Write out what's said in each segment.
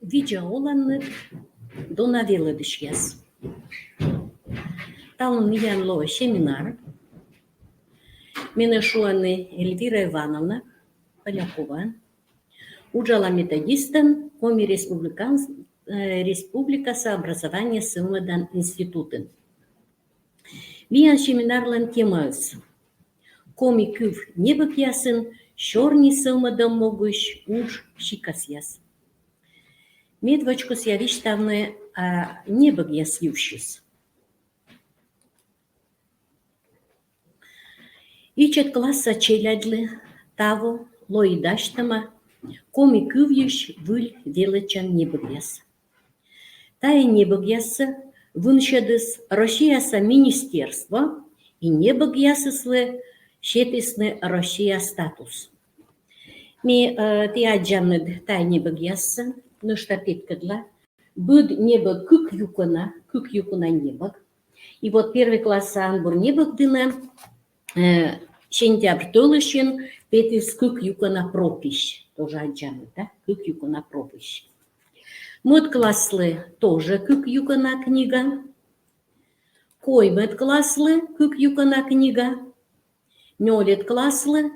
видя оланны донавела дышьяс. Талон янло семинар. Мене шуаны Эльвира Ивановна Полякова. Уджала методистен Коми Республика сообразования Сылмадан институтын. Виян семинарлан темаыс. Коми күв небік ясын, шорни Сылмадан могыш уж шикас яс. Медвачкос явиштавны небік яс ювшис. Ичет класса челядлы, таво, лоидаштама, коми күвьеш выль величан небігяс. Тая небігясы выншадыс Россияса министерство и небігясыслы шетесны Россия статус. Ми тиаджанны тая небігясы, нышта петкадла, бұд небі күк юкына небіг. И вот первый класса анбур небігдіні, сентябрь толышын петис күк юкына пропищ. Тоже аджаны, да? Күк юкына пропищ. Мод класслы тоже күк юкына книга. Коймет класслы күк юкына книга. Нёлет класслы.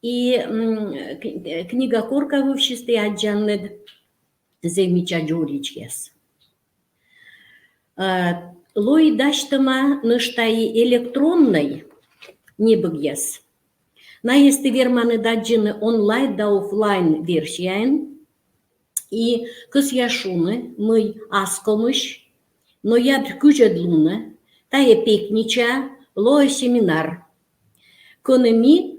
И книга корка в обществе аджаны земича джоричес. Лой даштама ныштаи электронной небігяс. Наесты верманы даджины онлайн да офлайн версиян. И кыс яшуны мы аскомыш, но я күжедлуны, тая пекнича, лой семинар. Конами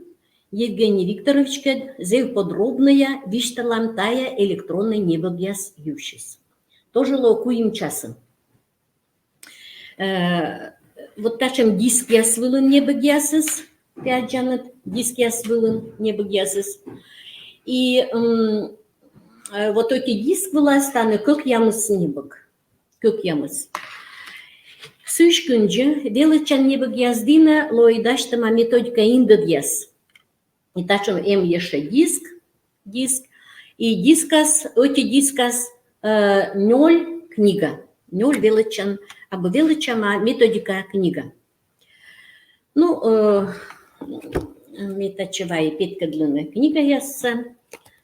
Евгений Викторовичка зев подробная вишталам тая электронный небігяс юшис. Тоже локуем часом. Вот ташем диск яс вылын небігясыз, пяджанет диск яс вылын небігясыз. И вот эти диск выластаны көк ямыс небіг. Көк ямыс. Сыш күнжі величан небігяздина лойдаштыма методика индігяс. И ташем еше диск. И дискас, эти дискас 0 книга. 0 величан. Або величама методика книга. Ну, метачевая петкадлина книга ясса.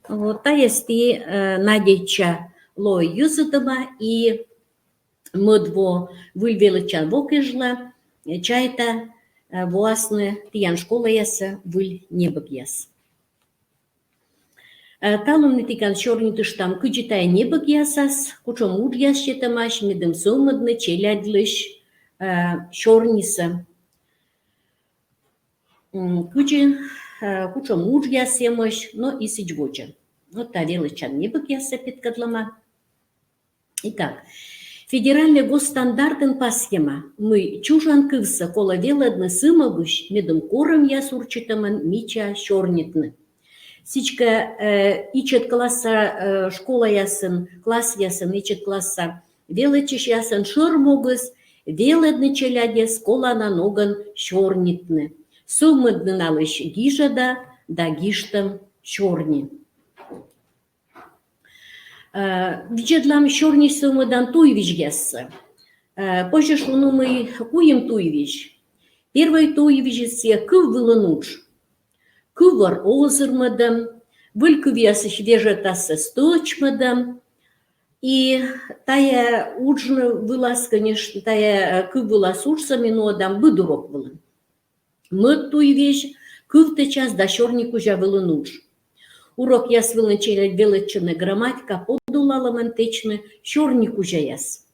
Вот, та есть и надеча лой юзадама и модво выль вокежла, чайта власне тиян школа ясса выль небог яс. Талым нетикан шорни тыштам күджитая небог ясас, кучом уд яс щетамаш, медым сомадны челядлыш шорниса. Кучом уж ясемыш, но и сичгоча. Вот та величан небог яса петкадлама. Итак, федеральный госстандартын пасхема. Мы чужан кывса кола веладны сымагыш, медым корым яс урчитаман мича шорнитны. Сичка ичет класса школа ясын, класс ясын, ичет класса величиш ясын шыр могыз, веладны челядес колана ноган шорнитны. Сумыдны налыш гижада, да гиштам шорни. Виджедлам шорни сумыдан туйвиш яссы. Позже шуну мы куем туйвиш. Первый туйвиш се кыв вылынуч. Кывар озырмадам, вылькывясы свежетасы сточмадам, и тая уджны вылаз, конечно, тая кыв вылаз уджсами, но дам быдурок вылын. Мыт туй вещь, кыв-то час да шорнику жа вылын удж. Урок яс вылын челядь величыны грамматика подулаламын течны шорнику жа яс.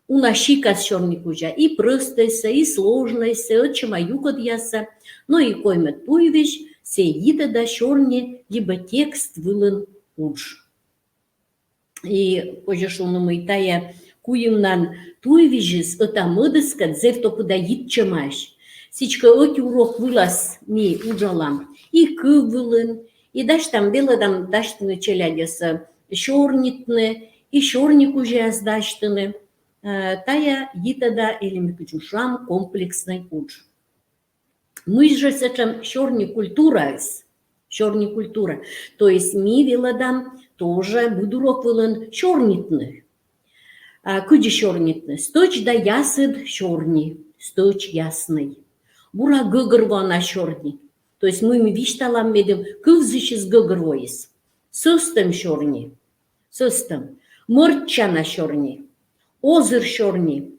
Уна шикас шорнику жа и простайся, и сложнайся, отчима юкот яса, но и коймет туй вещь, се ида да шорни, либо текст вылын удж. И позже шуну мы тая куемнан туй вижис, это мыдыскат, зев то куда итчамаш. Сичка оти урок вылаз ми уджалам, и кыв вылын, и даштам беладам даштыны челядеса шорнитны, и шорник уже даштыны, тая итада комплексный удж. Мы же сечем шорни культурайс, Черни культура. То есть ми виладам тоже будурок вилан чернитных. Куди чернитны? Сточ да ясыд черни, сточ ясный. Бура гыгырвана черни. То есть мы вишталам медем кывзыщиз гыгырвоис. Сыстым черни. Сыстым. Мырчана черни. Озыр черни.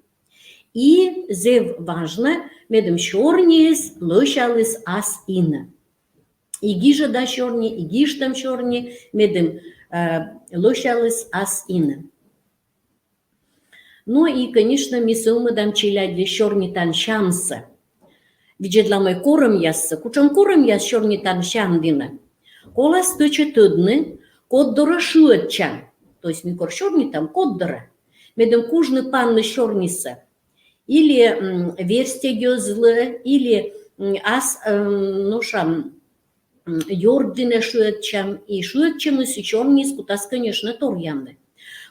И зев важно, медем черниес лошалыс ас ина. И гижа да черни, и гиш там черни, медем лошалыс ас ина. Ну и, конечно, ми сылмыдам челядли чернитан шанса. Виджедламай корым яссы, кучам корым яс чернитан шандина. Колас тычы тыдны, коддора шуэтчан. То есть ми кор чернитам коддора. Медем кужны панны черниса. Или верстегёзлы, или ас, йордине шуэтчам. И шуэтчам и чернис кутас, конечно, торьямны.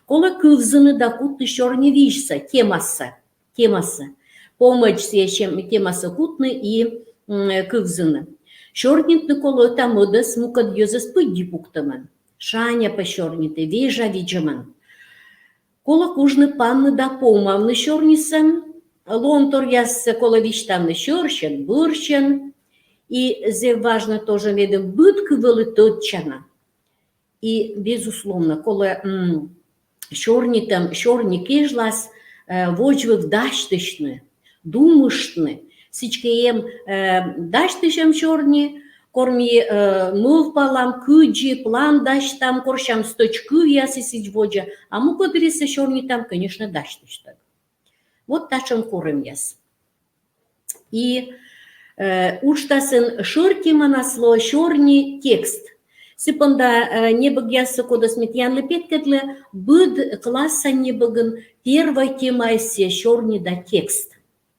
Кола кывзыны да кутны черни вишса, темаса. Помощь сечем темаса кутны и кывзыны. Чернитны кола тамыдас мукад ёзас пыдди пуктаман. Шаня пошерниты, вежа виджаман. Кола кужны панны да помавны чернисам. Лонтор ясса кола виштамны щерщен, бырщен. И зе важно тоже медем бытка вылы тотчана. И, безусловно, кола черни кежлас вожвых даштышны, думышны. Сичкеем даштышем черни, корми мыв палам, кыджи, план даштам, коршам сточку ясы сич воджа, а мука переса черни там, конечно, даштыштаг. Вот тачем корым яс. И уштасын шорки манасло, черни текст. Сыпында не богясы кода сметьянлы петкетлы, быд класса не богын первой темой се черни да текст.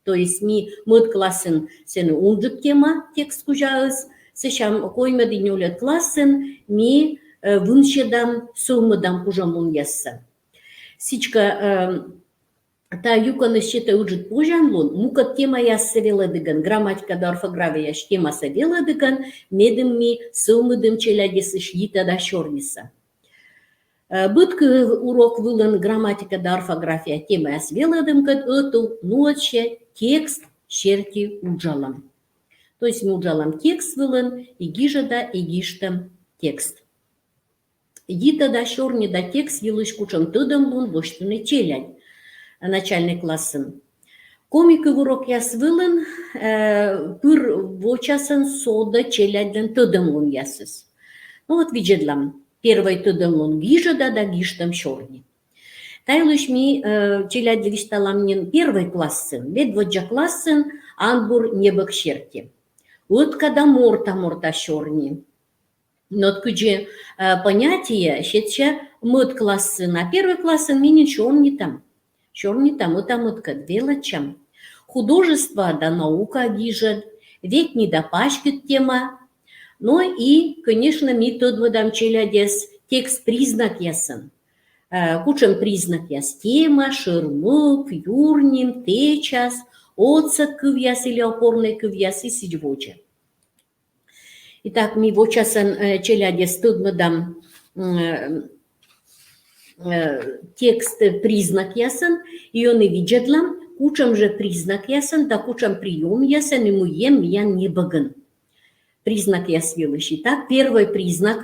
То есть ми мыд классен сены унжик тема текст кужаыз, сещам коймады нюлет классен ми выншедам суммадам кужамун ясса. Сичка та юканы счета уджит пожанлун, мукат тема ясса веладыган, грамматика да орфография темаса веладыган, медым ми сылмыдым челядесі шиита да шорниса. Бытка урок вылан грамматика да орфография тема яс веладымкат, эту ночи текст черти уджалам. То есть мы уджалам текст вылан, и гижа да и гиштам текст. Гита да шорни да текст елыш кучам тыдам лун воштыны челядь. Начальный классын. Комика урок яс вылын, пыр вочасын сода челяден тыдымлун ясыз. Ну вот виджедлам, первый тыдымлун гижа да гиштам шорни. Тайлыш ми челяд вишталамнин первый классын, бед воджа классын, анбур небок шерти. Вот когда морта шорни. Но откуда понятие, щетча мыт классын, а первый классын минин шорни там. Черни там и там велачам. Художество да наука гижет, ведь не допачкет тема. Но и, конечно, ми тот водам челядес текст признак ясен. Кучем признак яс тема, шермык, юрним, течас, отсак кывьяс или опорный кывьяс и сидьвоче. Итак, ми вочасен челядес тот водам текст признак ясен, и он и виджедлам, кучам же признак ясен, да кучам прием ясен, и мы ем ян не баган. Признак яс велыщи. Так, первый признак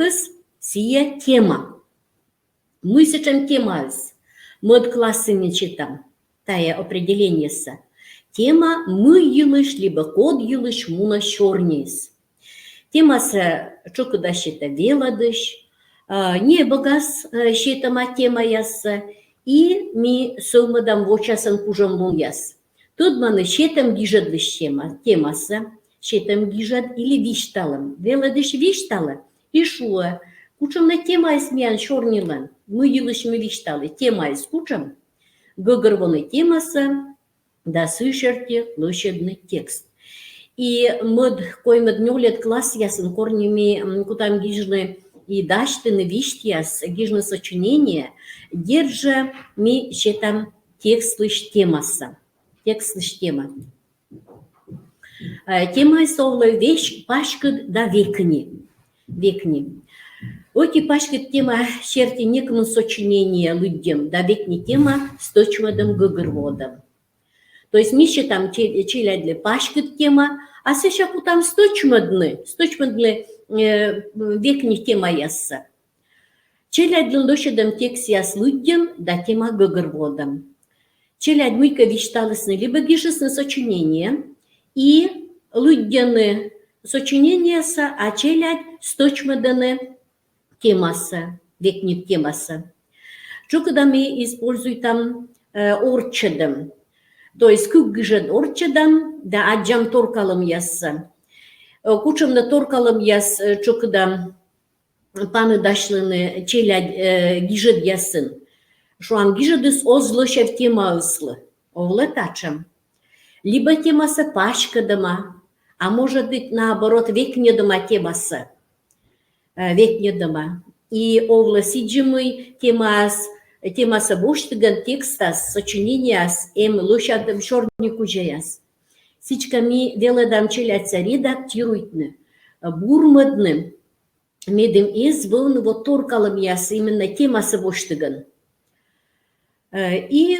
сия тема. Мы сечем темаз. Мод классы не читам. Тая определение са. Тема мы елыш, либо код елыш муна шорнейс. Тема са чокуда щита веладыш, не богас щитама тема ясса, и ми сылмадам вочасын пужам мун яс. Тут маны щитам гижадлыш темаса, щитам гижад или вишталым. Веладыш виштала, и шуа. Кучам на тема измян шорнилан. Мы елыш мы вишталы, тема из кучам. Гыгырваны темаса, да сышерти площадный текст. И мод коймад нюлет класс ясын корнями кутам гижны и даштыны виштьяс, гижны сочинения, держа ми щетам текст-лыш темаса. Текст-лыш тема. Тема совла вещь пашкад да векни. векни. Оки пашкет тема шерти некому сочинение людям, да векни тема с точмадом гыгырводом. То есть мище там челядли пашкет тема, а сешаку там сточмадны векни тема ясса. Челядли дошедам текст яс людям, да тема гыгырводом. Челядь мыйка вичталысны либо гишесны сочинение, и людяны сочинения са, а челядь сточмаданы темаса, векни темаса. Что когда мы используем там орчедом, то есть как гижет орчедом, да аджам торкалым ясса. Кучам на торкалым яс, что когда паны дашлыны челядь гижет ясын. Что он гижедыс озлошев тема ыслы, овлетачем. Либо темаса пашка дома, а может быть наоборот векне дома темаса. Векне дома. И овла сиджимый темаса боштыган текстас, сочинениас, лошадым шорнику жаяс. Сичками веледам челяца редактируйтны, бурмадны, медем извылны вот торкалым яс именно темаса боштыган. И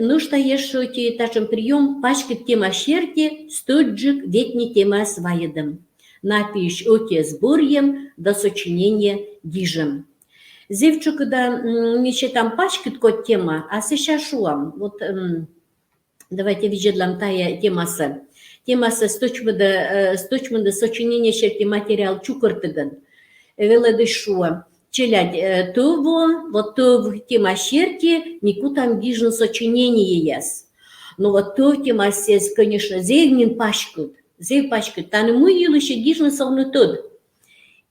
нужно еще тачем прием пачкет тема шерти, стоджик ветни тема сваедом. Напиш оке сборьем до сочинения гижем. Зевчу, когда еще там пачкет кот тема, а сейчас шуам. Вот давайте виджедлам тая темаса. Темаса сточмада сочинения шерти материал чукартыган. Веледы шуам. Челядь того, вот то тема шерти, нику там гижен сочинение яс. Но вот то тема сез, конечно, зевнин пашкут, там мы юлыше гижен совны тот.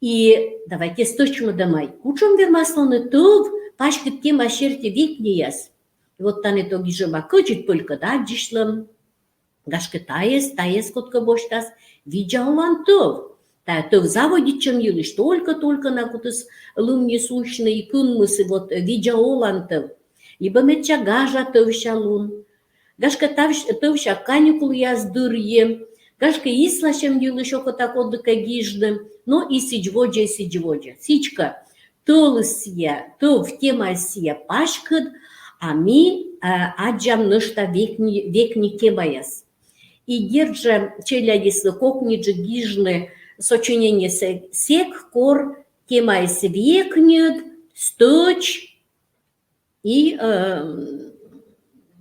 И давайте сточим домой. Кучом вермаслоны тов, пашкут тема шерти векни яс. Вот таны то гижема кочет только, да, дишлам, гашка таес котка боштас, виджаулан тов. То в заводе чем юлиш, только на кутыс лумни сущные кунмысы, вот видеолантов, либо меча гажа товща лун, гашка товща каникул яздырье, гашка ислашем юлиш окотак отдыка гиждым, но и сиджводжа. Сичка толысья, то в темасья пашкад, а ми аджам нышта векни темаяс. И держа челядислы кокниджи гижны, сочинение сек, кор, тема из векнет, сточ, и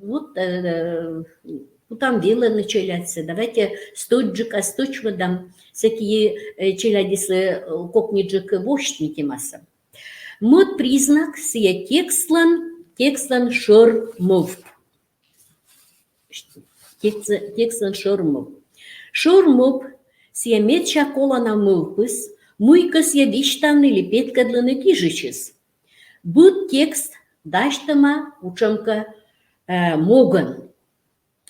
вот там дело начинается. Давайте стоджика, сточвадам, всякие челядисы кокниджик вощни темаса. Мод признак сия текслан шормов. Текслан шормов. Шормов сия медча колана мылпыс, муйкас я виштаны лепеткадланы кижичес. Быт текст даштама учамка моган.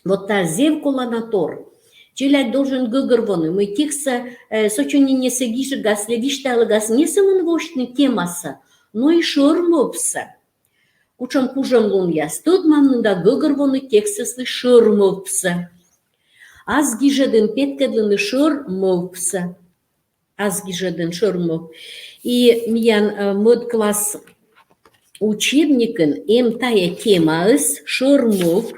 Вот та зев колана тор. Челядь должен гыгырвоны. Мы текста сочинение сегиши гас левишталы гас не самын вошны темаса, но и шормопса. Учам кужам лун яс. Тот мамнында гыгырвоны текстаслы шормопса. Аз гижеден петкадлыны шормопса. Аз гижеден шормоп. И миян мод класс учебникын тая тема ыс шормоп.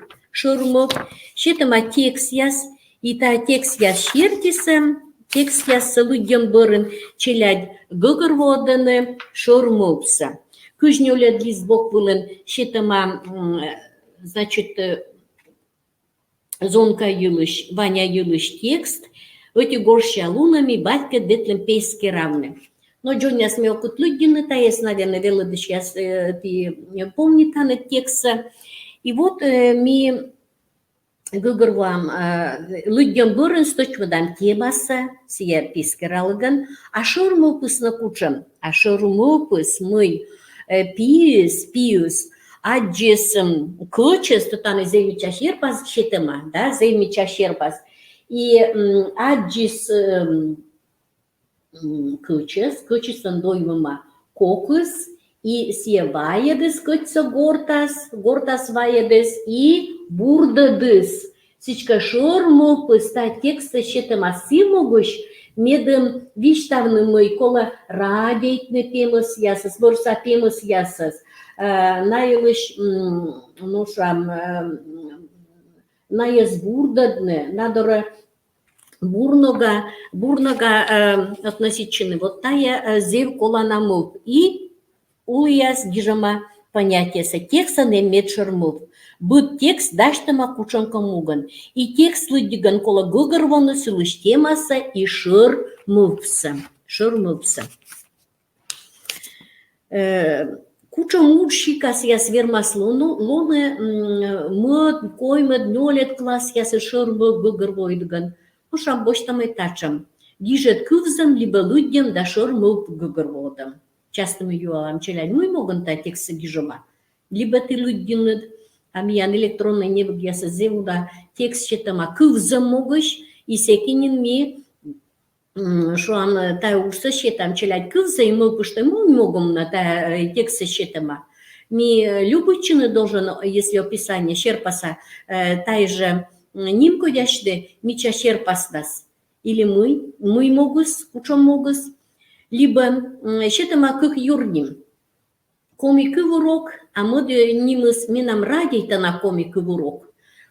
Шетама текст яс. И та текст яс шертисем. Текст яс людям бырын челядь гыгырводыны шормопса. Күжне олед лизбок вылын шетама, значит, Зонка юлыш, Ваня юлыш текст, эти горща лунами, батька детлем пейски равны. Но Джон я смел кут людины, та есть, наверное, велодыш, я помню таны текста. И вот ми гыгырвам людям бұрын сточмадан темаса, сия пейски ралыган, а шормопыс на кучам, а шормопыс мы пиюс, аджесым кычес, тутаны зеймича шерпас шетема, да, зеймича шерпас. И аджес кычесын доймыма кокыс, и сие ваедыс кычса гортас ваедыс, и бурдадыс. Сичка шормопыс та текста щетема симогыш, медым виштавнымый кола радейтны пемыс ясыс, борса пемыс ясыс. Найылыш, ну шам, наез бурдадны, надора бурнога относительно вот тая зев кола намов. И улияс гижама понятие текста не мед шормов. Быт текст даштама кучанка муган. И текст лыдиган кола гыгырвоны сылыш темаса и шыр мывса. Куча мурщикас яс вермас лоны мыд, коймыд, нолет класс яс шыр мыв гыгырвойдыган. Ушам боштамай тачам. Гижет кывзам, либо лыддем да шыр мыв гыгырводам. Часто мы юалам челядь, мы могем та текста гижома. Либо ты лыддиныд, а миян электронный небог яса зевуда текст щетама кывзам могыш, и секинин ми шуан та урса щетам челядь кывза, и мы пушты мы могем на та текста щетама. Ми любычины должен, если описание щерпаса, та же ним кодяшды, мича щерпасдас. Или мы могус, кучом могус, либо щетама кых юрним. Комик урок, а мы нимыс минам радейта на комик урок.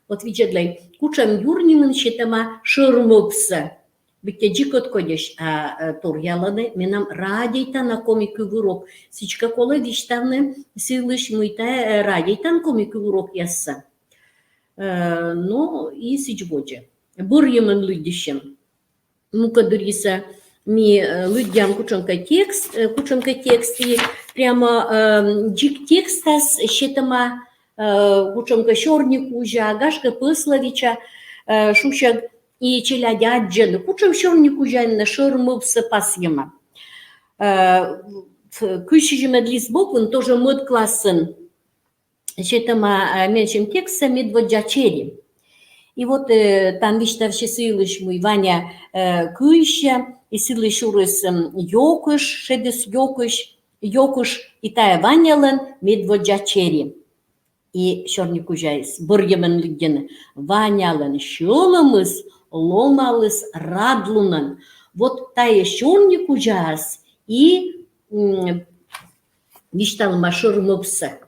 Вот виджедлай, кучам юрнимын щетама шырмыпса. Битте джикот кодеш, а торьяланы минам радейта на комик урок. Сичка кола виштавны силыш мыйта радейтан комик урок ясса. Но и сичгоджа. Бурьемын лыдищем. Мукадыриса ми лыдям кучанка текст, и прямо джик текстас щетама кучанка шорнику жа, гашка пысловича, шушак и челядяджен, кучам шорнику жа на шормывса пасьема. Кыщижеме длизбоквын тоже мод классын, щетама меньшим текста медводжачери. И вот там виштавши сылыш мой Ваня кыща, и сылыш урыс йокыш, шедес йокыш, и тая Ванялан медводжачери. И шорнику жайс, бурьемен лыгдены, Ванялан шолымыз, ломалыс радлунан. Вот тая шорнику жайс, и вишталма шормыпса.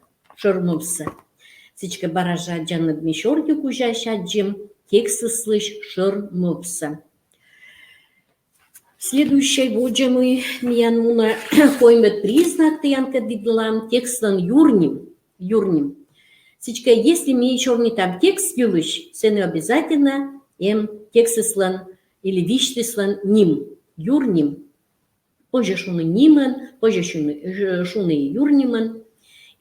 Сичка баража джанып ми шорнику жайшаджим, тексты слышь шормыпса. Следующий воджа мы миян муна коймет признак тыянка дидлам текстан юрним. Сичка, если ми чорни там текст юлыш, сены обязательно текстыслан или виштыслан ним, юрним. Позже шуны ниман, позже шуны юрниман.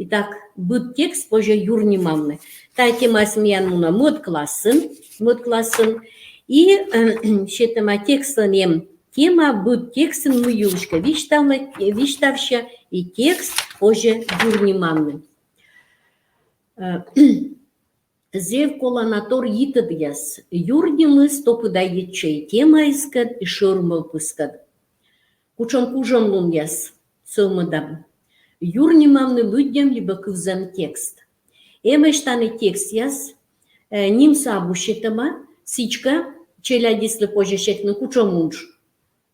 Итак, быт текст позже юрнимамны. Та тема смиян муна мод классын. И щетама текстан тема быт текстын мы юлышка виштавща и текст позже юрнимамны. Зев коланатор йитыд яс. Юрнимыз топыда етчей тема искад и шормыл пыскад. Кучон кужон лун яс. Сылмыдам. Юрнимамны лыддем либо кывзам текст. Эмештаны текст яс. Нимса абушетама. Сичка челядислы позже щетны кучон лунш.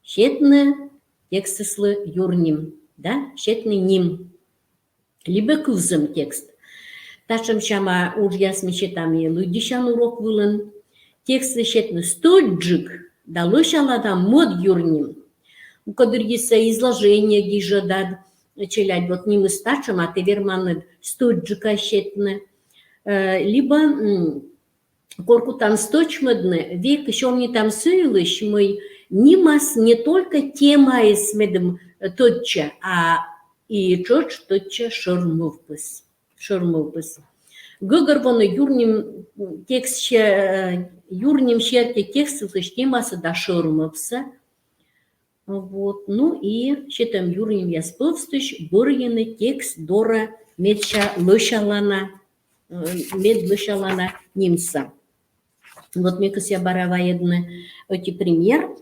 Щетны текстыслы юрним. Да? Щетны ним. Либо кывзам текст. Тачам шама уж ясми щетами лыдищан урок вылын. Тексты щетны стоджик. Да лышалада мод юрним. У кадыргиса изложение гижадад. Челядь вот нимы стачам, а те верманы стоджика щетны. Либо корку там сточмадны, век еще не там сылыш, мы нимас не только тема из медом тотча, а и чоч тотча шормовпыс. Гыгырвоны юрним щерте текст слыш темасы да шормовса. Вот, ну и щетам юрним яспывстыш, бурьены текст дора медша лышалана нимса. Вот мне кася бараваедны эти пример.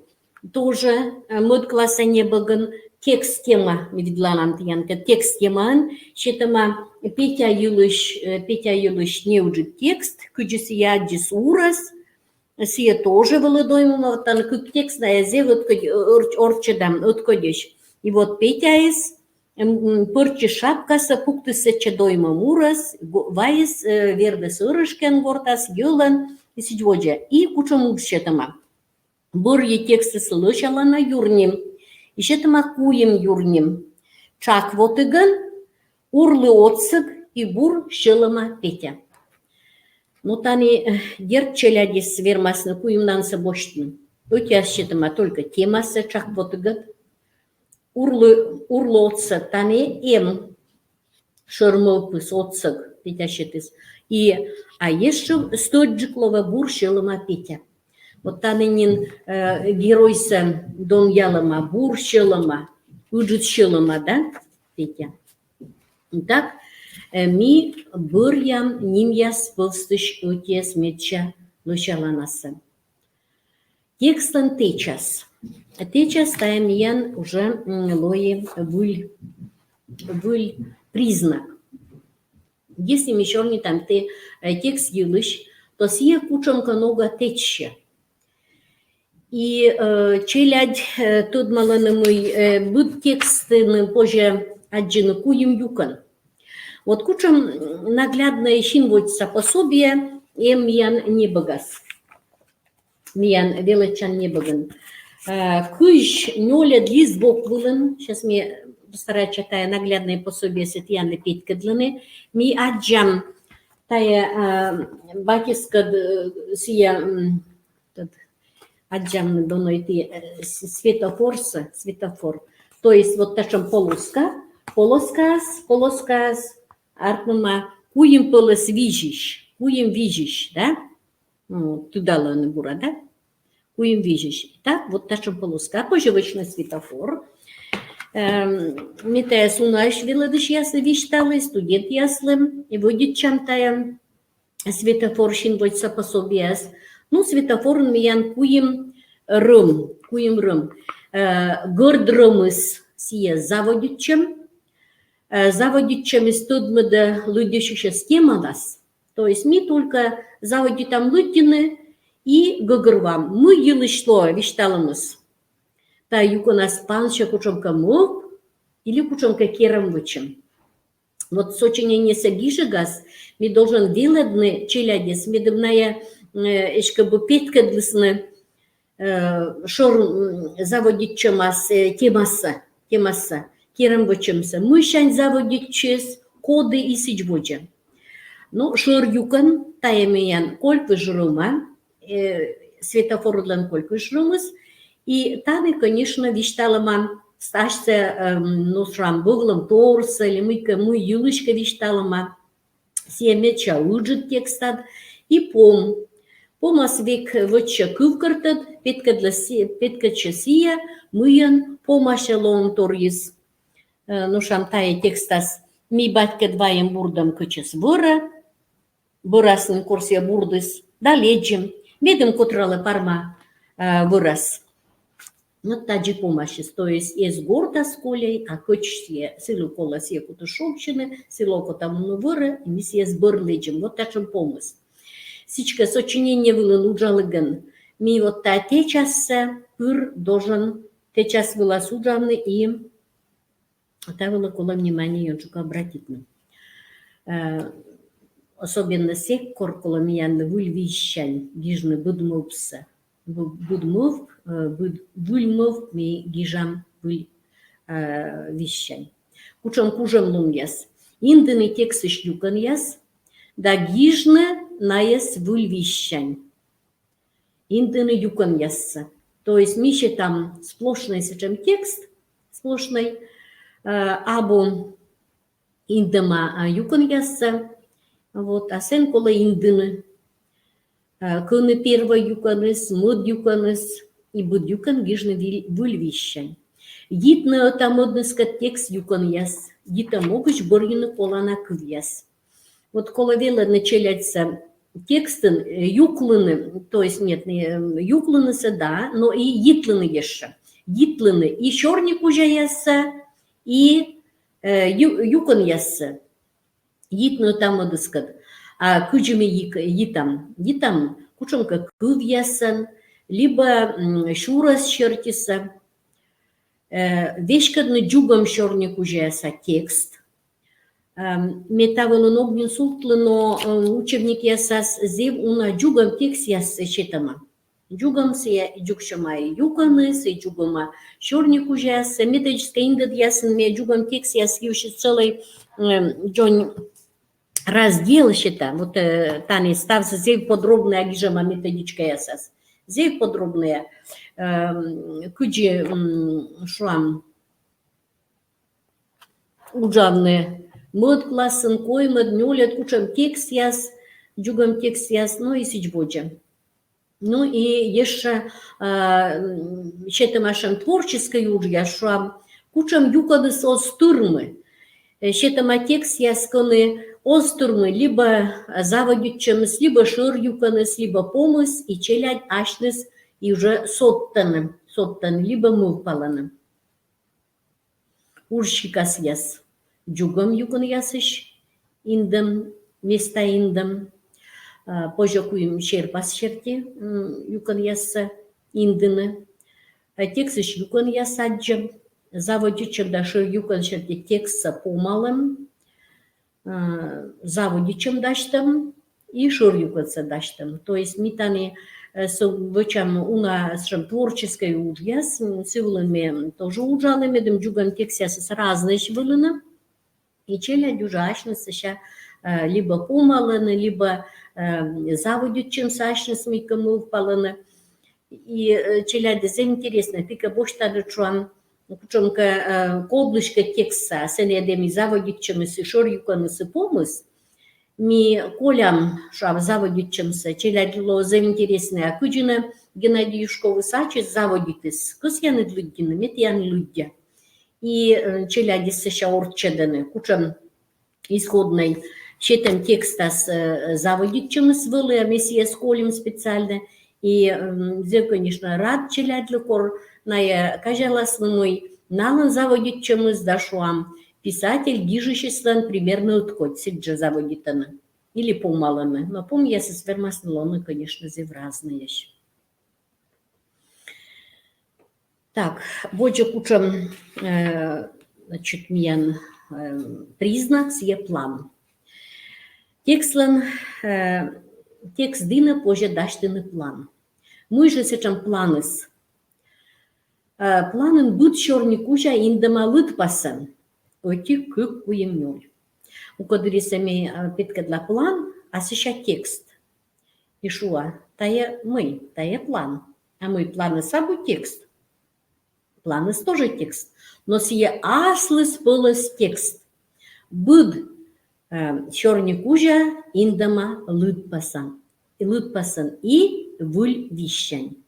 тоже мод класса не баган текст тема видланам тянка текст теман щетама Петя Юлыш не уджит текст куджис яджис урас сие тоже володоймо тан кук текст на язе вот орчедам откодиш и вот Петя из пырчи шапкаса пуктыса чедоймо мурас вайс вердес урышкен гортас юлан и сидводжа и кучом щетама Бурье тексты слышала на юрним, еще там куем юрним. Чак вот иган, урлы отсыг и бур шелома Петя. Ну тани дерчелядис вермасны куем нанса боштын. Өтя щетама только темасы чак вот иган. Урлы отсыг тани шырмылпыс отсыг Петя щетыс. А еще стоджиклова бур шелома Петя. Вот танынин геройса Дон Ялама, Бур Шелома, Уджит Шелома, да, Петя? Так, ми бырьям нимяс пылстыш утес меча лучаланаса. Текстан течас. Течас таем ян уже лои выль признак. Если еще не там ты текст юлыш, то сие кучомка нога тече. И челядь тут маланымый быт тексты позже аджины куем юкан. Вот кучам наглядное щинводится пособие, ян не богас. Миян величан не боган. Кыш нёля длиз бок вылын. Сейчас мне постараюсь читая наглядное пособие сетьяны петькадланы. Ми аджам тая бакиска сия Аджамны донойти светофор. То есть вот ташам полоскас, артнума куем полос вижиш, да? Туда ланы бура, да? Куем вижиш. Так, вот ташам полоска, пожевочный светофор. Метая сунаш виладыш ясы вишталы, студент яслым, и водит чем тая светофор шинводится пособияс. Ну, светофор миян куем рым. Гордрымыс сия заводичем из тудмыда людишища схемалас. То есть мы только заводи там лудины и гогрвам. Мы елышло вишталымыз. Та юконас панша кучомка мог или кучомка керам вычем. Вот сочинение сагиши газ мы должен виладны челядис медовная эшкабы петкадлысны шор заводить чемас темаса керам вычемся. Мы шань заводить чес коды и сичводжа. Ну шор юкан таемиян кольпы жрума светофорлан кольпы жрумыс и таны конечно вишталама сташся ну шрам буглом торса или мы юлышка вишталама семеча уджит текстад и Помас век выча кывкартад, петкача сия, мыян, помаша лон торис. Ну шамтая текстас, ми батька дваем бурдам кычас выра, бырасın корсия бурдыс, да леджим, медым котралы парма вырас. Вот таджи помашис, то есть из горда с колей, а кычсия, силу кола сия кутушовщины, силу котамуну выра, и ми сия сбыр леджим, вот тачем помыс. Сичка сочинение было луджалыган. Ми вот та течаса пыр должен течас была суджаны и та было коло внимания йончука обратить. Особенно секкор коло меня выль вищань, гижны будмовпса. Будмов, выльмов ми гижам выль вищань. Кучам лун яс. Индыны тексты шлюкан яс, да гижны наес выльвищань. Индыны юкан ясса. То есть мище там сплошный сечем текст, сплошный, або индыма юкан ясса, вот, а сен кола индыны. Кыны первый юканыс, мод юканыс, и буд юкан гижны выльвищань. Гитны там одныска текст юкан яс, гита могыч боргины колана кыв яс. Вот кола вела началяться текстын юклыны, то есть нет, юклынысы да, но и yitlыны еще. Yitlыны и шорник уже ясса, и юкон ясса. Yitны там одыскат. А кыджими йитам, кучонка кыв ясан, либо шурас чертиса. Вешкадны джугам шорник уже яса текст. Метавылын огнен султлы, но учебник ясас зев уна джугам текст ясса читама. Джугам се джукшама юканы, се джугама шорник уже ясса. Методическая индад ясын, ме джугам текст яс юши целый джон раздел счета. Вот тани стався зев подробная гижама методичка ясас. Зев подробная кыджи шуам уджавные. Мод классын коймад, нюлет, кучам текст яс, джугам текст яс, ну и сичбоджа. Ну и еще щетамашам творческой уж я шуам, кучам юкады со стурмы. Щетама текст ясканы остурмы, либо заводючемс, либо шир юканыс, либо помыс, и челядь ашныс, и уже соттаны, либо мывпаланы. Урщикас яс. Джугам юкон ясыш, индам, места индам, пожакуем шерпас шерти, юкон яса индыны, тексыш юкон ясаджам, заводичем даши юкон шерти текста помалым, заводичем даштам и шур юконца даштам. То есть митани вычам уна срам творческой ужяс, сивлыми тоже ужалыми, дым джугам текст ясас разные швылыны. И челядь уже ашнысы либо помаланы, либо заводючим сашнысми кому впаланы. И челядь заинтересно, пика боштады чуам, кучомка коблышка текста, сенедеми заводючим и шор юканысы помыс, ми колям шав заводючимся, челядь ло заинтересно, а куджина Геннадий Юшковый сачис заводитыс, кыс яны люддины, мет яны люддя. И челядисы шаурчеданы, кучам исходной щетом текста с заводичем с вылы, а месье с колем специально. И зе, конечно, рад челядликор, на кажалас мой налан заводичем с дашуам. Писатель гижищеслан примерно откот сиджа заводитаны. Или помаланы. Но пом я со свермаснолоны, конечно, зев разные еще. Так, боджа кучам, значит, миян признак сие план. Текслан, текст дина позже даштыны план. Мы же сечам планыс. Планын быт шорни кужа индама лытпасан. Оти кык куемнёль. У кодырисами питкадла план, а сеща текст. И шуа, тая план. А мы планы сабу текст. Планыс тоже текст, но сие аслыс пылыс текст. Быд чорни кужа индама лытпасан и выль вищань.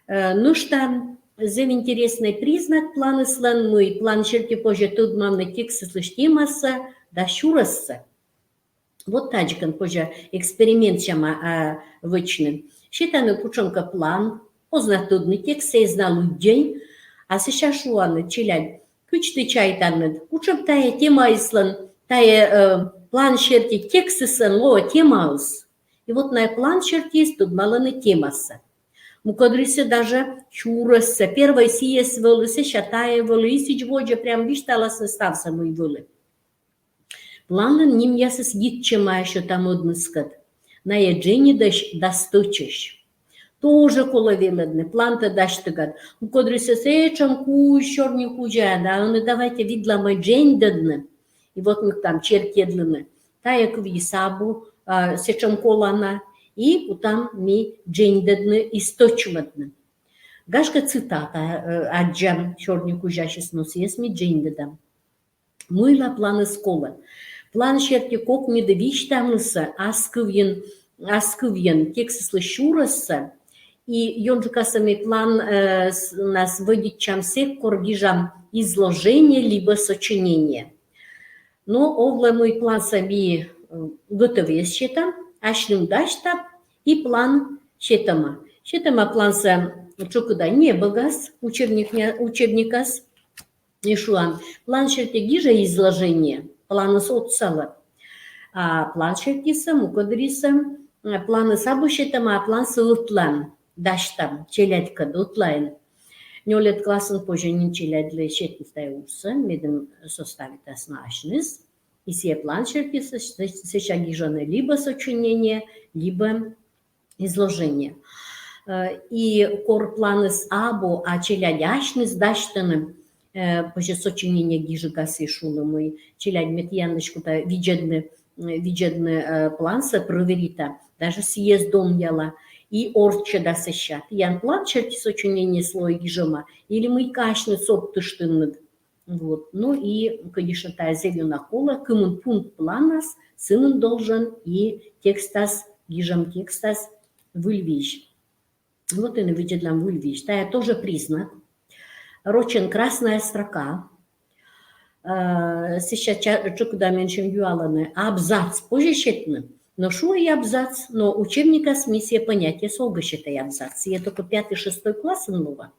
Ну что, зем интересный признак планыслан мы план черти позже тут мамны текст слыштимаса да шурасса. Вот тачкан позже эксперимент чама вычным. Считаны кучонка план, познатудный текст сей знал день, а сейчас шуаны челядь. Кучты чайтанны, кучам тая тема ислан, тая план черти тексты сан ло темаус. И вот на план черти тут маланы темаса. Мукадрисе даже чураса, первой сиес вылы, сещатая вылы, и сичводжа прям виштала состав самой вылы. Планын ним ясыс гитчема еще там одныскат. На еджени досточешь. Тоже коловеледны, планта даштыгат. Мукадрисе сечам куш, черни кужа, да, ну давайте видлама джень дадны. И вот мы там черкедлыны. Тая кви сабу, сечам колана. И там ми джендедны источмадны. Гашка цитата аджам черни кужащис носиес ми джендедам. Мыла планы скола. План черти кок ми девиштамыса аскывьен тексислы шураса. И йонжукасами план нас вводит чамсек коргижам изложение либо сочинение. Но овла мой план сами готовы считам. ашным даштап и план щетама. Щетама планса чокуда не багас, учебникас, и шуан. План шерте гижа изложение, планы соцсала. А план шертиса, мукадриса, планы сабу щетама, а план сылытлан, даштам, челядька дутлайн. Нёлет классын позже нинчелядли щетнистай урса, медем составит оснашнис. И все план шертиса, сейчас гижаны либо сочинение, либо изложение. И кор планы с або, а челядяшны с даштаным, позже сочинение гижи гаси шулымы, челядь метьяночку-то виджедны планса проверита, даже съездом яла, и орче да сещат. Ян план черти сочинение слой гижама, или мы кашны соптыштынны. Вот. Ну и, конечно, та зелена кола, кымын пункт планас, сынын должен и текстас, гижам текстас выльвищ. Вот и наведем выльвищ. Та тоже признак. Рочен красная строка. Сейчас чукуда меньше юаланы. Абзац позже считаны. Но шо и абзац, но учебника смеси понятия солга считай абзац. Я только 5-6 класс нового.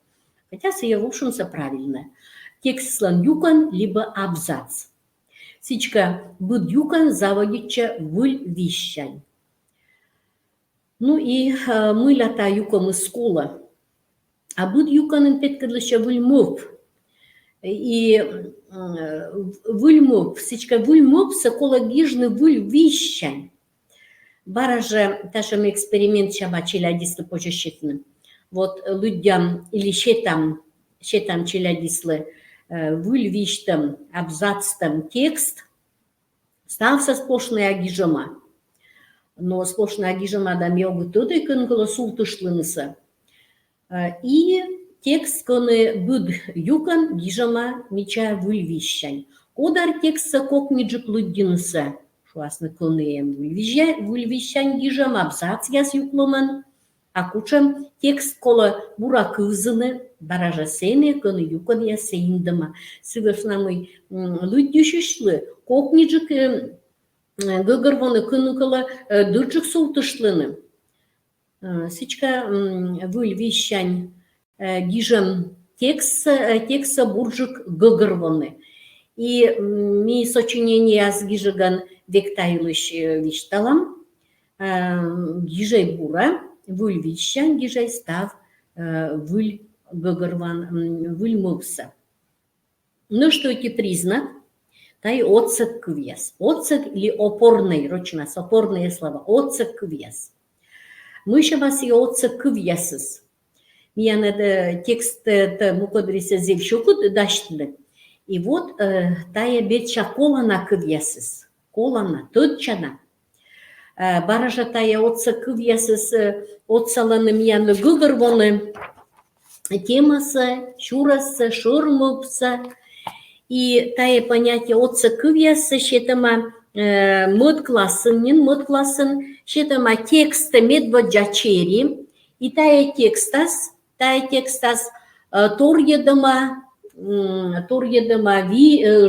Хотя я в общем-то правильно. Текст слан юкан, либо абзац. Сичка буд юкан заводича выльвищань. Ну и мы лята юкам из школа. А буд юкан петкадлища выльмов. И выльмов, сичка выльмов сокологижны выльвищань. Бараже, ташем эксперимент чабачили адислы позже. Вот людям или щетам челядислы выльвищтам, абзацтам текст стався сплошная гижама. Но сплошная гижама да мёгы туды кынгылы султышлынысы. И текст коны буд юкан гижама меча выльвищань. Кодар текста кокниджик луддинысы. Шуасны коныем выльвищань гижам абзац яс юкломан. А кучам текст кола бура кызыны баража сене коны юкан яс сейндама. Сыверснамый луддишишлы кокниджик гыгырвоны кыныкыла дырджик султышлыны. Сичка выльвищань гижам текста буржик гыгырвоны. И ми сочинение с гижиган вектайлыш вишталам, гижай бура, выльвищан гижай став выль гыгырван, выль мывса. Ну что эти признак? Тай отсек квес. Отсек или опорный, ручнас, опорные слова. Отсек квес. Мы еще вас и отсек квесис. Мияна текст мукодриса зевщукут даштны. И вот тая беча колана квесис. Колана, тотчана. Баража тая отсек квесис, отсаланы мияны гыгырвоны. Темаса, чураса, шурмупса. И тае понятие отца кывьяса, щетама мод-классен, щетама текста медводжачери, и тае текстас торьедама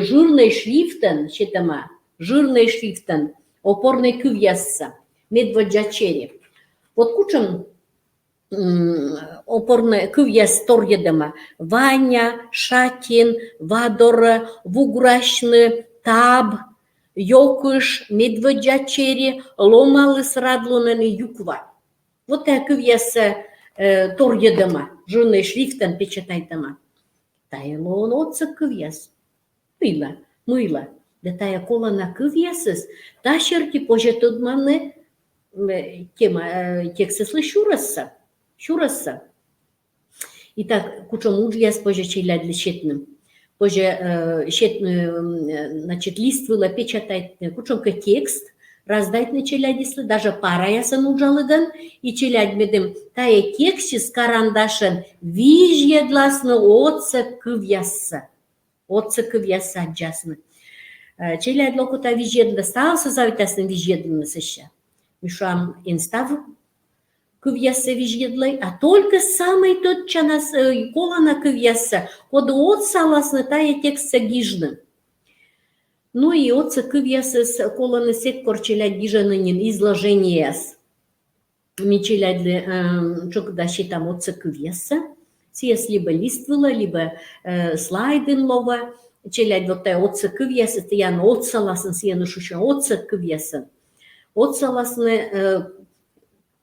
жирный шрифтен, щетама жирный шрифтен, опорный кывьяса, медводжачери. Вот кучам опорный кывьяс торьедама Ваня, Шатин, Вадор, Вуграшны, Таб, Йокыш, Медводжачери, Ломалыс Радлунен и Юква. Вот такая кывьяс торьедама, жирный шрифтен печатайтама. Тая лон отца кывьяс. Мыла. Да тая кола на кывьясыс, та шерти пожетудманы текстеслы Шураса. Итак, кучом уджляс позже челядли щетным. Позже значит, лист было печатать, кучом текст, раздать на челядислы, даже пара ясан уджалыган, и челядь медем тая тексти с карандашен вижье гласно отца кывьяса джасны. Челядь локута вижье стался завитасным вижье сеща. Мишам инстав кывьяса вижьедлай, а только самый тот чанас колана кывьяса, код от саласны тая текста гижны. Ну и отца кывьясыз колоны сек корчелять гижанынин изложениес. Мечелять чокда считам отца кывьяса. Сиес либо листвыла, либо слайдын лова. Челять вот отца кывьяса, это я на отца ласын, сиену шушан отца кывьяса. Отца ласны,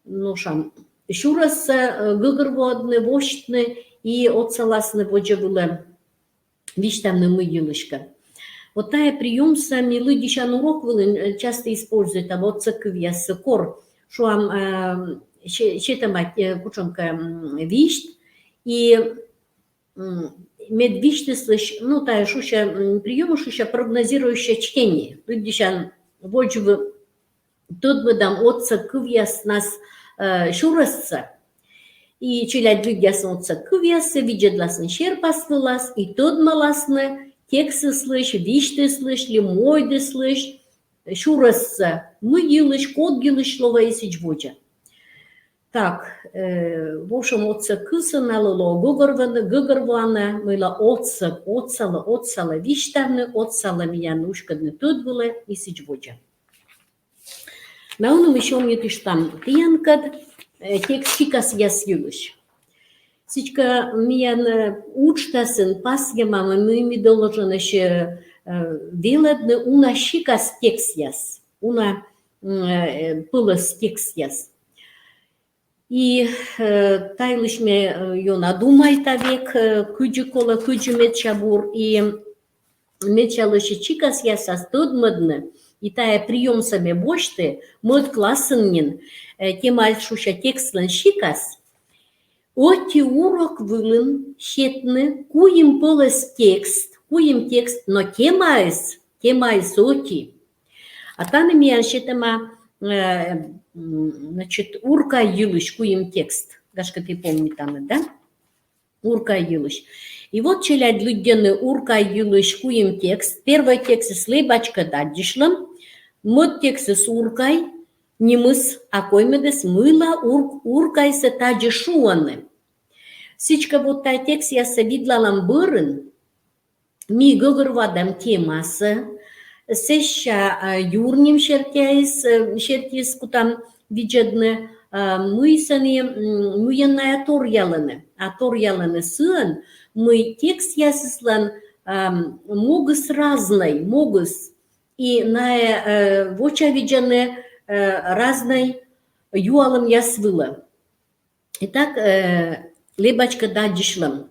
ну шам, шурас гыгырводны, вощтны, и отца ласны воджа было виштамны мыилышка. Вот тая прием сами люди щан урок часто используют, а вот циквьяс кор, что щетама кучонка вишт, и медвишты слышь, ну тая шуща приема шуща прогнозирующее чтение. Люди щан воджу тут бы дам от циквьяс нас шурасца. И челядь люди от циквьяс видят ласны щерпас вылаз, и тот маласны тексты слышь, вишты слышь, лимойды слышь, шурасца, мыгилыш, кодгилыш, слова исич воджа. Так, в общем, отца кыса налыло гыгырвана, мыла отсала виштавны, отсала меня нушкадны тут было исич воджа. На уном еще мне тиш там тиянкад, текст чикас ясюлыш. Сичка миян учтасын пасгемама мыми доложено ще веледны уна шикас текстяс, уна пылас текстяс. И тайлышме йона думай тавек куджи кола куджи медчабур и медчалыше чикас ясас тодмадны и тая приемсами бошты мод классыннин темаль шуша текстлан шикас. Оти урок вылын щетны, куем полос текст, но темайс оти. А там имея щетама, значит, урка юлыш, куем текст. Дашка, ты помни там, да? Урка юлыш. И вот челядь людяны урка юлыш, куем текст. Первый текст с лейбачка дадишлам, мод текст с уркой, немыс, акоймедес мыла уркайся таджи шуаны. Сичка вот та текст я видлалам бырын, ми гыгырвадам темасы, сеща юрним шертяис кутам виджедны, мыянная торьяланы, а торьяланы сын, мы текст ясыслан могыс разной, могыс, и на воча виджаны разной юалым ясвыла. Итак, лебачка дадишлам.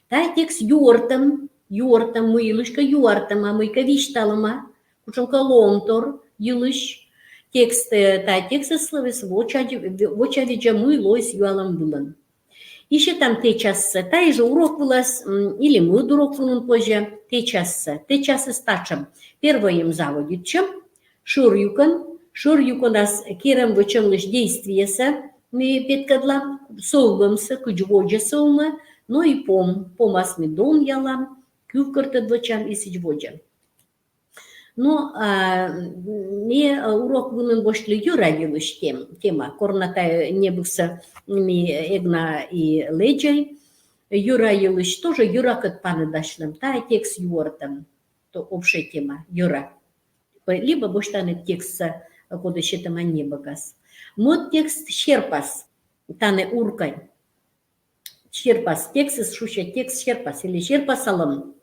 Та текст юортам, мыйлышка юортам, а мыйка вишталама, кучонка ломтор, юлыш. Текст, та текст словес, воча виджа мыйлойс юалам вылан. Еще там те часы, та и же урок вылаз, или мы урок вылан позже, те часы стачам. Первое им заводичем, шур нас керам вычем лишь действиеса, мы петкадла, совбамся, кучводжа совма, но и помас ми дом ялам, кювкартад вычам и сичводжа. Но мне урок вылан бошли юра юлыш тема, корната не бывся ми эгна и леджай, юра юлыш тоже юра кат паны дашлам, та текст юортам, то общая тема, юра. Либо боштаны текст, кода щетама не багас. Мод текст щерпас, тане уркай. Щерпас текст, шуща текст щерпас, или щерпасалам.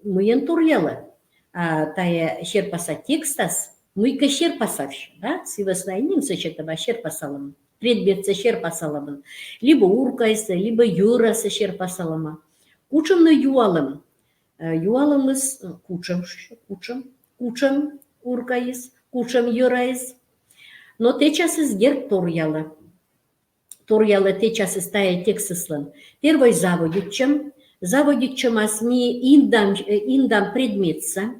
Мыен турьяла. Тая щерпаса текстас, мыйка щерпасавщ, да? Сивасна немца щетама щерпасалам. Предметца щерпасалам. Либо уркайса, либо юраса щерпасалама. Кучам на юалам. Юалымыз кучам уркайыз, кучам юрайыз. Но те часыз герб торьяла. Торьяла те часыз тая тексыслан. Первый заводичем асми индам предметца.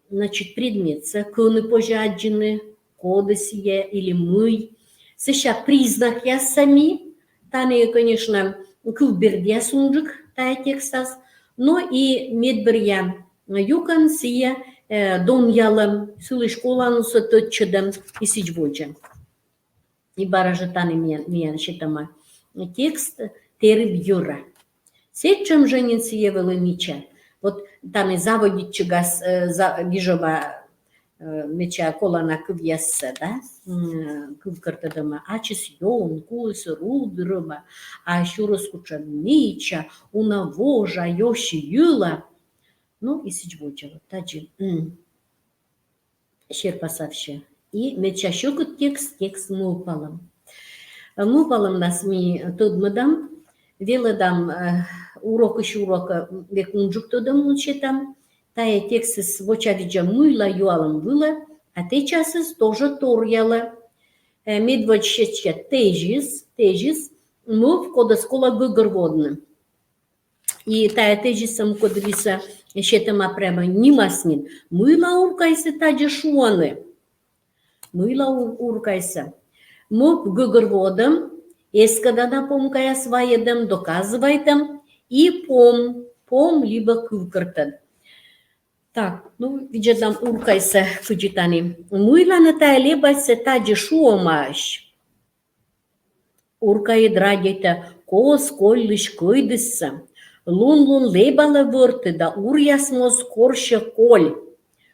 Значит, предметца, кыны пожаджины, кодесия или мый. Сеща признак я сами. Тане, конечно, кылбердия сунжик. Тая текстас, но и медберья юкан сия дом ялам, силы школануса тотчедам и сичводжа. И баражатаны миян щитама текст тереб юра. Сечем женится евелы меча. Вот там и заводит чагас вижоба меча колана кывьясса, да? Кывкартадама, ачис йон, куыс, рудырыма, а шурос куча меча, унавожа, йоши юла. Ну, и сичбучева, таджи. Шерпасавще. И меча щукот текст мупалом. Мупалом нас ми tudmadam, веладам урок еще урока век унжук тодам учетам, тая текст воча виджа муйла юалам было, а те часы тоже торяла. Медвочеча тежис, мув кода скола гыгырводны. И тая тежисам кодвиса щетама прямо нимаснин. Муйла уркайся таджа шуаны. Муйла уркайся. Мув гыгырводам, эскада напомкая своедам, доказывайтам, и пом либо кывкартад. Так, ну, виджадам уркайся кыджитани. Муйла на тая лебайся таджа шуомаш. Уркай драдейта кос коллыш койдысса. Лун лебала вырты да урясмос корща коль.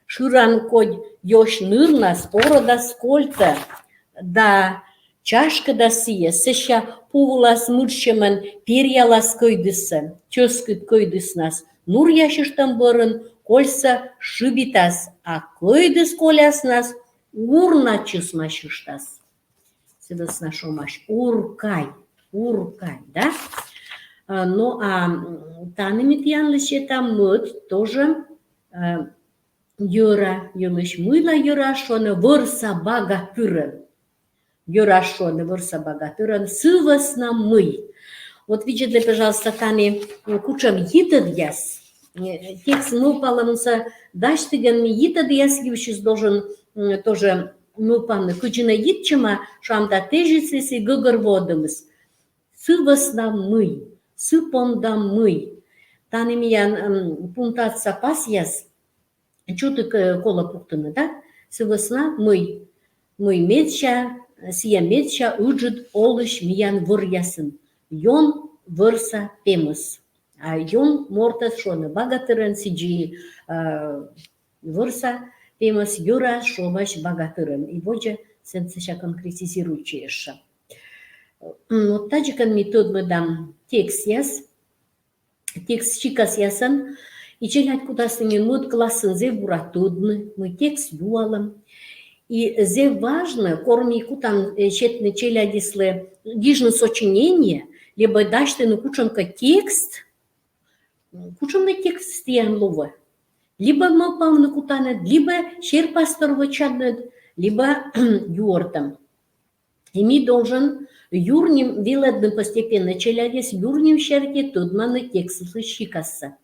Шыран кодь ёш нырна спорода скольта. Да чашка да сия, сеща пувулас мурщамен перьялас койдыса, чёскыт койдыснас. Нур яшыштан бырын, кольса шибитас, а койдыс коляснас, урна чысмашыштас. Сидасна шомаш, уркай, да? Ну, а танымит янлыше там мыт тоже юра, юлыш мыла юра шона вырса бага пюрен. Юрашоны вырса богатыран, сывас на мы. Вот видите, пожалуйста, тани кучам йитад яс. Текст мупаламса даштыган йитад яс гившис должен тоже мупаны. Кучина йитчама, шамда тежисли гыгыр водымыз. Сывас на мы, сыпонда мы. Тани миян пунктация пас яс. Чутык кола пуктыны, да? Сывас на мы. Мы медча, сия медча уджит олыш миян вырясын. Йон вырса пемыс. А йон мортас шоны багатырын сиджи вырса пемыс юра шомаш багатырын. И вот же сенсеша конкретизирующеша. Вот таджикан метод мы дам текст яс. Текст чикас ясан. И челять куда с ними мод классын зе буратудны. Мы текст юалам. И зе важно, корми кутан четны челядислы гижны сочинение, либо дашты на кучанка текст, кучанка текст стиян лова. Либо мапам на кутанет, либо шерпасторова чаднет, либо юортам. И ми должен юрним виладным постепенно челядис юрним шерки тудманы текст щикаса.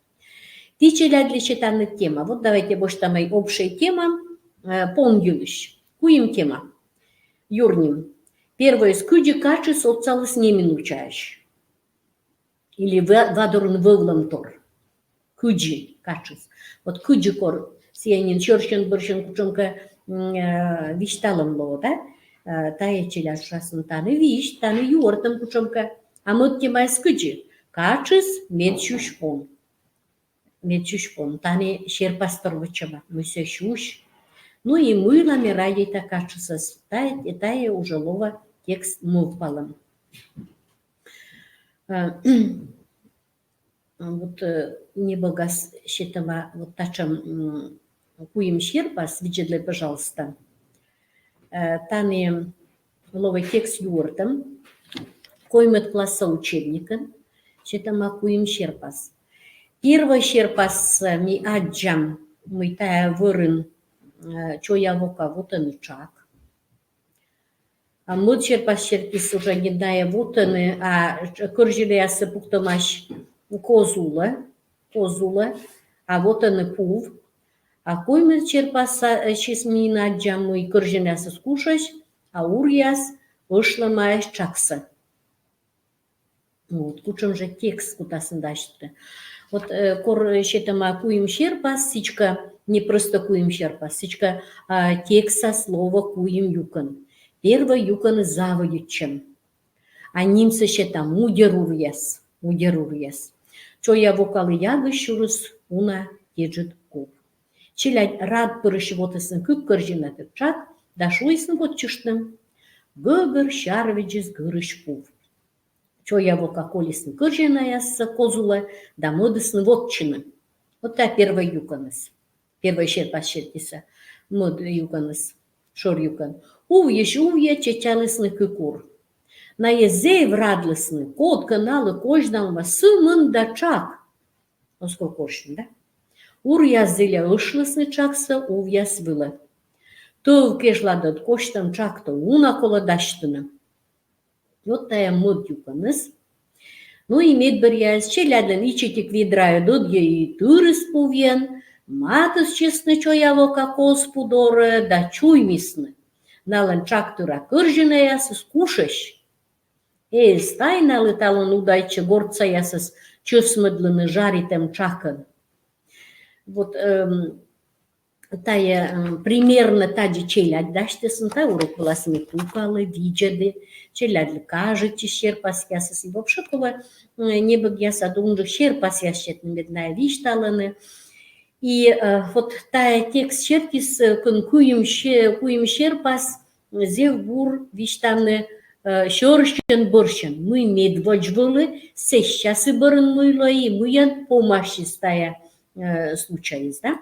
Ти челядли читаны тема. Вот давайте больше там и общая тема. Помнюлищ. Куим тема. Юрним. Первое. Скуди качи соцалыс немен учаешь. Или вадурн вывлам тор. Куджи качис. Вот куджи кор. Сиянин чорщен борщен кучонка вишталом ло, да? Тая челяш шасын таны виш, таны юортам кучонка. А мот тема скуджи. Качис медчушпон. Медчушпон. Таны шерпастор вычаба. Мыся шуш. Ну и мылами радита качеса тая уже лова текст мувпалом. Вот не богас считала вот тачам куим щерпас, виджедле, пожалуйста. Тани лова текст юртом, коймет класса учебника, считала куим щерпас. Первый щерпас ми аджам, мы тая вырын, чоя вока вот он чак. А мы черпас черпис уже не дая вот он, а коржили се пуктомаш козула, а вот он и пув. А кой мы черпас чисми наджам мы коржили се скушаш, а урьяс вышла маеш чакса. Вот кучам же текст куда сандашты. Вот кор щетама куим черпас сичка не просто куим щерпас, сичка текста слова куим юкан. Первый юкан заводичем. А нимса щета мудерурьяс. Чоя вокалы ягы шурыс уна еджит куп. Челядь рад пырышевотысын күп кыржинатып чат, да шуйсын вот чыштым. Гыгыр шарвиджис гырыш пув. Чоя вока колесны кыржина ясса козула, да мыдысны вотчины. Вот та первая юканыс. Первая шерпас шертиса. Мыд юканыс. Шор юкан. Увья чечалысны кыкур. На езей врадлысны, код каналы кожналма сымын да чак. Осколько кошын, да? Ур языля ышлысны чакса, увьяс вылы. Тыл кежладат коштам чакта уна коладаштыны. Вот тая мод юканыс. Ну и мед бір яз, челядын ичетик видраю дудге и тырыс пувен, матыс честны чояво коз пудоры, да чуймисны. Налын чактыра кыржына ясыс кушаш. Стай налыталын удайчы горца ясыс чөсмыдлыны жаритем чакын. Вот тая примерно таджи челядь даштысын, та урок власыми пукалы, виджады, челядлы кажете шерпас ясыс. И вообще кова небог яса думжу шерпас ящетны медная вишталыны. И вот тая текст шеркис куем шерпас зев бур виштаны шорщен борщен. Мы медводжвылы, сещасы бырын мыйло и мыян помощи стая случай, да?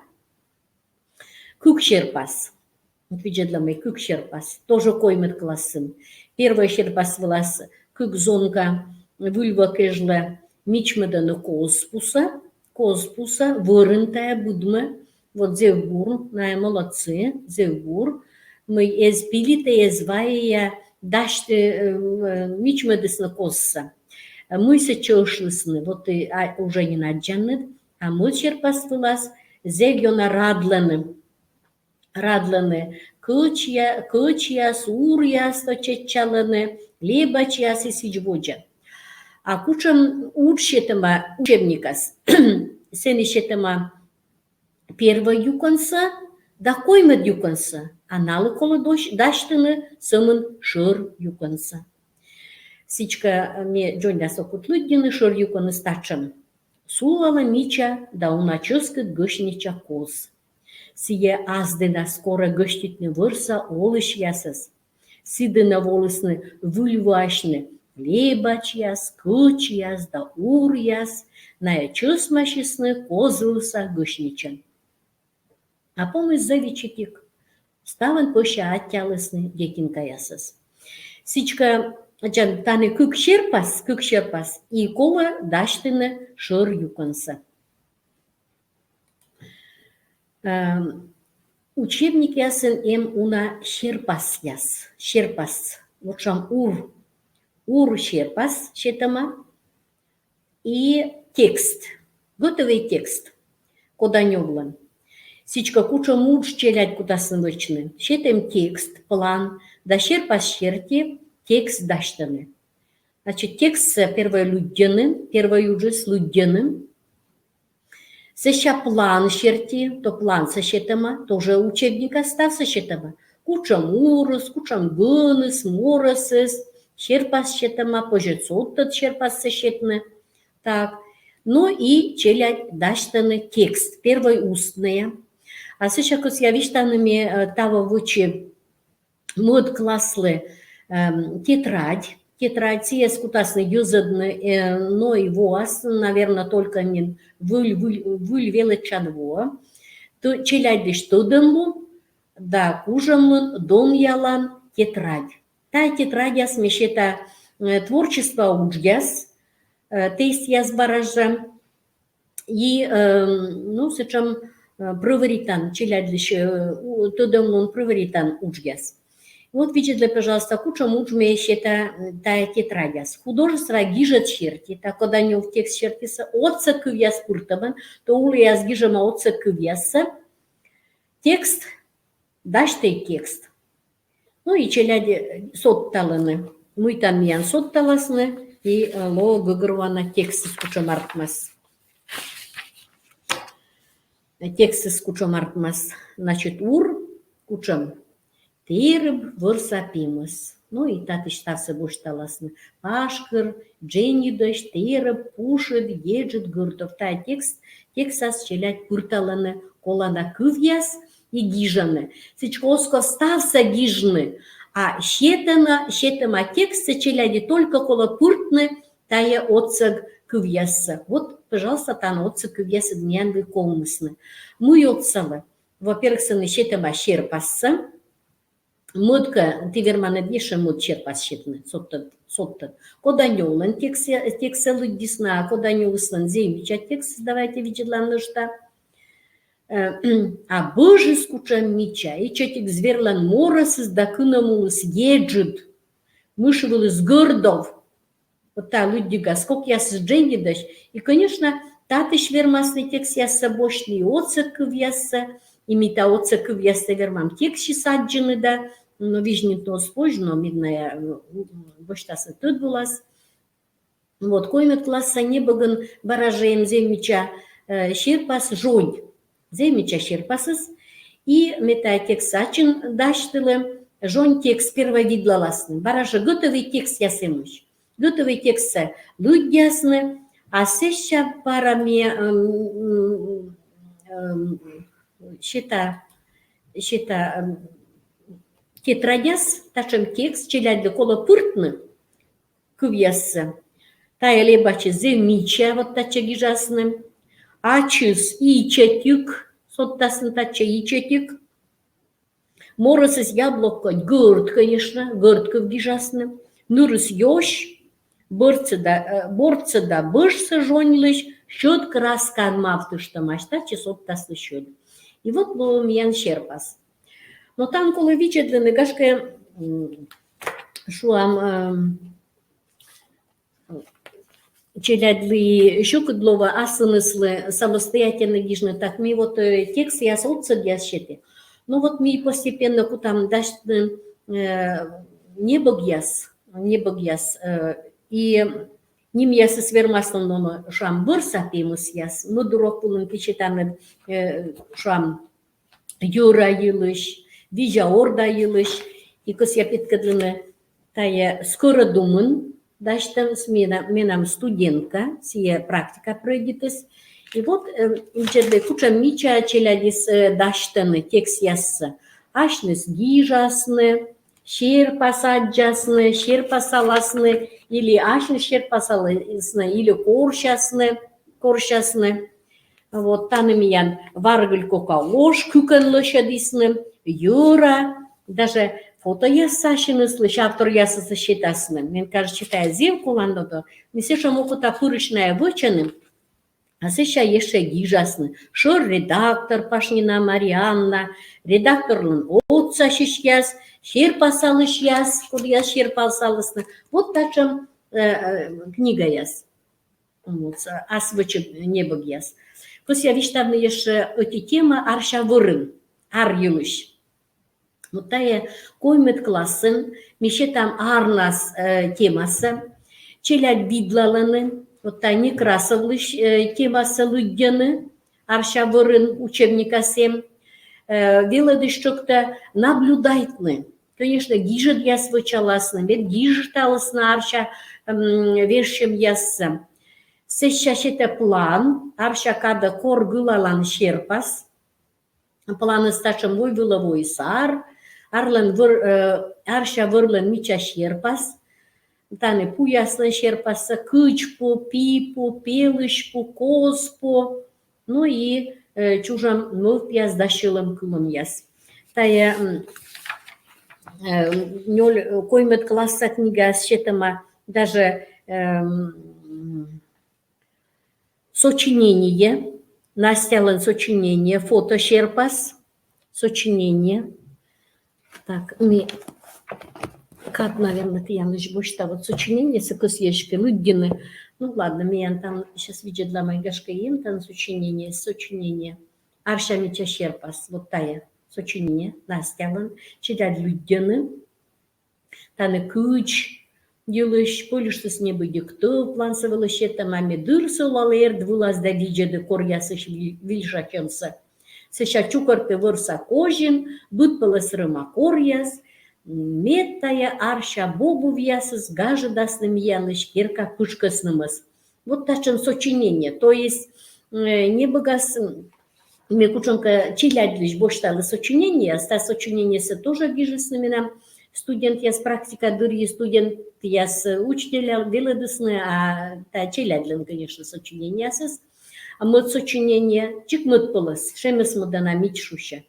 Кук шерпас. Вот видят мы кук шерпас. Тоже коймет классым. Первая шерпас влас кук зонка выльва кежла мичмеданы козпуса, вырынтая будме. Вот зевбур, на молодцы, зевбур. Мы эзпилите эзвая дашты мичмедысны козса. Мы сечешлысны, вот и уже не наджанны, а мы шерпас влас зевьона радланы, кычяс, уряс, точечаланы, лебачяс и сичводжа. А кучам учетама учебникас, сенешетама первая юканса, да коймет юканса, а налы коло даштыны сымын шыр юканса. Сичка ме джонда сокутлыддины шыр юканы стачым. Сулала мича, да уначыскыт гышнича коз. Сие аздына скоро гыштитны вырса олыш ясыз. Сидына волысны выльвашны лебач яс, кыч яс, да ур яс, ная чысмашисны козылса гышничен. А помыш завичетик, ставан поща аттялысны детинка ясыз. Сичка Жан таны күк шерпас, и кола даштыны шыр юканса. Учебник ясын уна шерпас яс. Шерпас. Вот шам ур шерпас шетама. И текст. Готовый текст. Коданёвлан. Сичка куча муж челядь кутасын вычны. Шетем текст, план, да шерпас шерти, текст даштаны. Значит, текст первое людяным, первое уже с людяным. Сеща план шерти, то план сещетама, тоже учебника став сещетама. Кучам урыс, кучам гыныс, морысыс, шерпас шетама, пожецот тот шерпас сещетны. Так, ну и челядь даштаны текст, первое устное. А сеща кос я виштанами того вычи мод класслы тетрадь сиес кутасны юзадны, но и вас, наверное, только мин выль величадво, то челядиш тудымлу, да кужамын дон ялан тетрадь. Та тетрадь яс мешета творчество учгяс, тейс яс баража, и, ну, сычам проваритан, челядиш тудымлун проваритан учгяс. Вот видите, пожалуйста, куча муж мещета тая тетрадяс. Художество гижет черти, так когда не в текст чертиса, отца кывьяс пуртабан, то улияс гижема отца кывьяса. Текст, даштай текст. Ну и челяди сотталаны. Мы там ян сотталасны, и ло гыгырвана текст с куча мартмас. Текст с куча мартмас. Значит, ур кучам. Тирб вырсапимыс. Ну и татыш тасы бошталасны. Пашкыр, дженидыш, терып, пушыт, ежит, гыртов. Та текстас челять пырталаны, колана кывьяс и гижаны. Сычкоско стався гижны, а щетема текста челяди только кола пыртны, тая отцаг кывьяса. Вот, пожалуйста, тан отцаг кывьяса днян комысны. Мы отцалы. Во-первых, сыны щетема щерпасса. Мудка, ти вермана дниша муд черпас щетны, соттан. Кода нёлан текса лыддисна, кода нёлыслан земича текст, давайте виджедлан что. А божи скучам мича, и четик зверлан морос издакынамулыс еджит, мышевылыс гордов. Вот та людига, сколько я с джендидаш. И, конечно, татыш вермасный текст я собошли, оцек вяса, и мита оцек вяса вермам текст саджины, да, но вижнет то спожно, мидная, боштаса тут была. Вот, коймет класса не боган баражеем земича щерпас жонь. Земича щерпасыз, и мета текст сачин даштылы, жонь текст первый видлаласны. Баража готовый текст ясымыш. Готовый текст людясны, а сеща парами счета тетрадяс, тачем текст, челядь для кола пыртны, кывьясса, тая лебачи земича, вот тача гижасны, ачыс и четюк, соттасын тача и четюк, моросыз яблоко, гырт, конечно, гырт кывгижасны, нурыс ёш, борцыда бышсы жонлыш, счет краскан мавтышта мачта, часот таслы счет. И вот был миян щерпас. Но там, коли вичедлины, гашке, шуам челядли щукодлова, асыныслы, самостоятельно гижны, так ми вот текст я солнце для щеты. Ну вот ми постепенно кутам дашны не богяс, и ним ясы свермаслын дома шам бырса пеймус яс, мы дурок пулын кичетаны шам юра йылыш, вижа орда йылыш, и кос я питкадлыны тая скоро думын, даштам с менам студентка, сия практика пройдитыс, и вот инчедле куча мича челядис даштаны текст яссы, ашныс гижасны, щерпасаджасны, щерпасаласны, или ашны щерпасаласны, или коршасны. Вот танымиян варгыль кока ложь күкенлы шадисны, юра, даже фото яссашины слыш, автор ясасы считасны. Мен кажется, читая зев куландото, не сеша мокута пырышная вычаны, а сеша еше гижасны. Шор редактор Пашнина Марианна, редакторлын отца шишяс, щерпасалыш яс, куд яс щерпасалысны. Вот тачем книга яс. Ас вычы небог яс. Кос я виштавны еше эти тема арша вырын, ар юлыш. Вот тая коймет классын, мише там арнас темасы, челядь бидлаланы, вот та Некрасовлыш темасы лудяны, арша вырын учебникасем, велодыш-чокта наблюдайтны. Конечно, гижет яс вычаласны, вет гижеталысны арша вершем ясы. Сещашете план, арша када коргылалан щерпас, планы стачем вой выловой сар, арша вырлен мича щерпас, таны пуяслан щерпаса, кычпу, пипу, пелышпу, коспу, ну и чужам нов пьяс дащилым кылым яс. Тая коймет класса книга счетама даже сочинение, настялен сочинение, фото щерпас, сочинение. Так, ми, как, наверное, ты яныш бушта, вот сочинение сокосъешки, людины. Ну ладно, меня там сейчас видят для моей гашка им там сочинение. Арша мича щерпас, вот тая сочинение, настялен, читать людины. Таны кыч, Йылыш пөлішсіз не бүйдікті, плансывылы шетті маме дұрсы олалы әрді вылазда виджеді корясыш вильшачынсы. Сыша чукарты вырса кожин, бұтпылы сырыма коряс, Метая арша бобу вясыс, гажидасным ялыш, кирка пышкаснымыз. Вот тачем сочинение, то есть не богас, мне кучонка чилядлиш бошталы сочинение, а ста сочинение се тоже гижесными нам, студент я с практика дурьи, студент я с учителя веледысны, а та чилядлин, конечно, сочинение сес, а мы сочинение чик мыт полос, шемес моданамич шуща.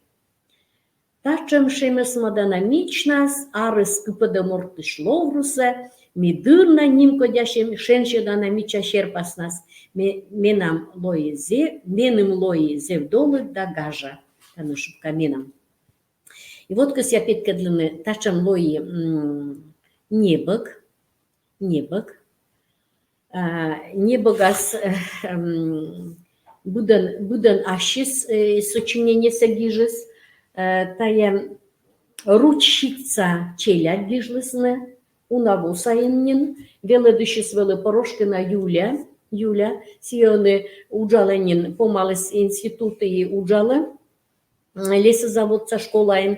Тачем шемес моданамич нас, арыс кыпыда мортыш ловрусе, Мидырна ним кодящим шеншедана мича шерпас нас, менам лои меным лои зевдолы да гажа, танушубка менам. И вот кос я петка длины, тачем лои небок, небогас будан ашис сочинение сагижес, тая ручщица челя движлесне, Унаву сайыннин, веледышис велы Порошкина Юля, сионы уджаленин помалыс институты и уджалы, лесозаводца школаин.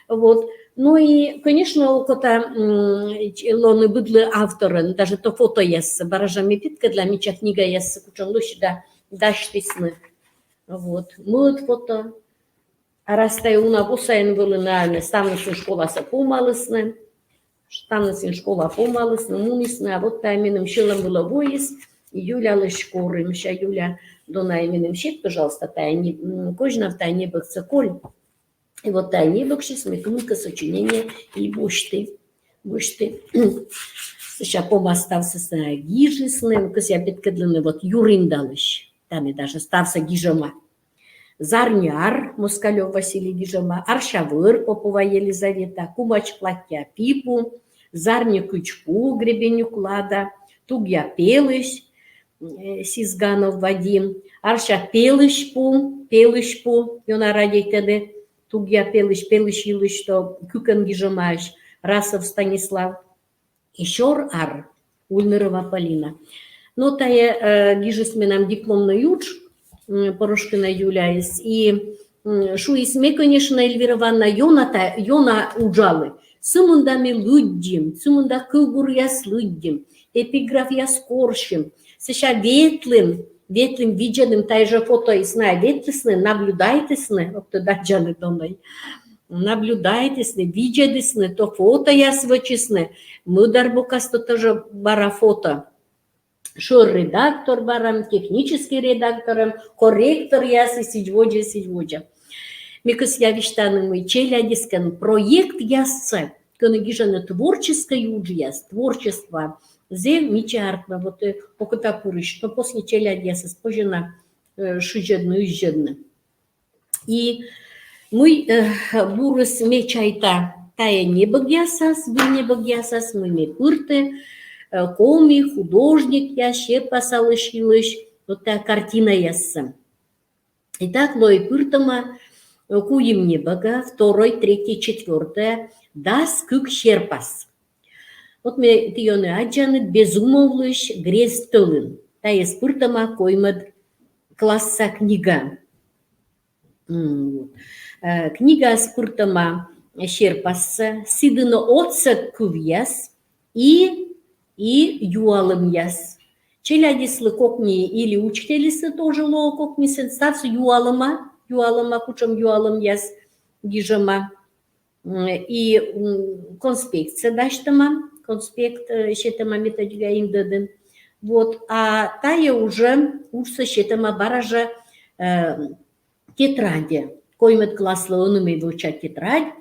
Вот. Ну и, конечно, окота лоны быдлы авторын, даже то фото яссы, баражами питка для меча книга яссы, кучан лущи да даштисны. Вот. Мыт фото. А растай унаву сайын велы на ставнысын школасы помалысны. Станцин школа помалась, но мунисна, а вот та именем щелом было воис, Юля лышкоры, мща Юля дона именем щит, пожалуйста, та не кожна в тайне бэкца коль. И вот та не бэкши смекнутка сочинение и бушты. Сейчас помастался с гижисным, кос я беткадлины вот юриндалыш, там и даже стався гижама. Зарняр, Москалев Василий Гижама, Аршавыр, Попова Елизавета, Кумач платья Пипу, Зарни Кучку, Гребенюк Лада, Тугья Пелыш, Сизганов Вадим, Арша Пелышпу, Йона Радейтеды, Тугья Пелыш Илыш, что Кюкан Гижамаш, Расов Станислав, Ищор Ар, Ульнырова Полина. Но тая гижесменам дипломный уч, Порошкина Юля, и шуисме, конечно, Эльвира Ивановна Йона уджалы. Сымындами лыддим, сымында кылгур яс лыддим, эпиграф яс коршим. Сыша ветлым виджаным тайже фото исна ветлысны, наблюдайтысны, опты даджаны доной. Наблюдайтысны, виджадысны, то фото яс вычисны. Мыдар букасто тоже бара фото. Шо редактор барам, технический редактором, корректор ясы сидводжа. Микос я виштаным челя дискан проект ясце, кönigижаны творческое уджияс, творчество, зе мичартно, вот покота пурыш, но после челя ясы спожена шижедны. И мы бурыс мечайта тая небогясас, мы не пырты, комик, художник я, щепасалыш, вот та картина ясса. Итак, лой пыртама, куем небога, 2, 3, 4, дас кык щерпас. Вот мне тионы аджаны безумовлыш грез тылын. Та ес пыртама коймад класса книга. Книга с пыртама щерпасса, сидыно отса кывьяс и юалым яс. Челядислы кокни или учителисы тоже ло кокни сенсацию юалыма кучам юалым яс гижама. И конспект даштама, конспект щетама методика индадын. Вот, а тая уже учится щетама баража тетради. Коймет класслы онуме выучать тетрадь.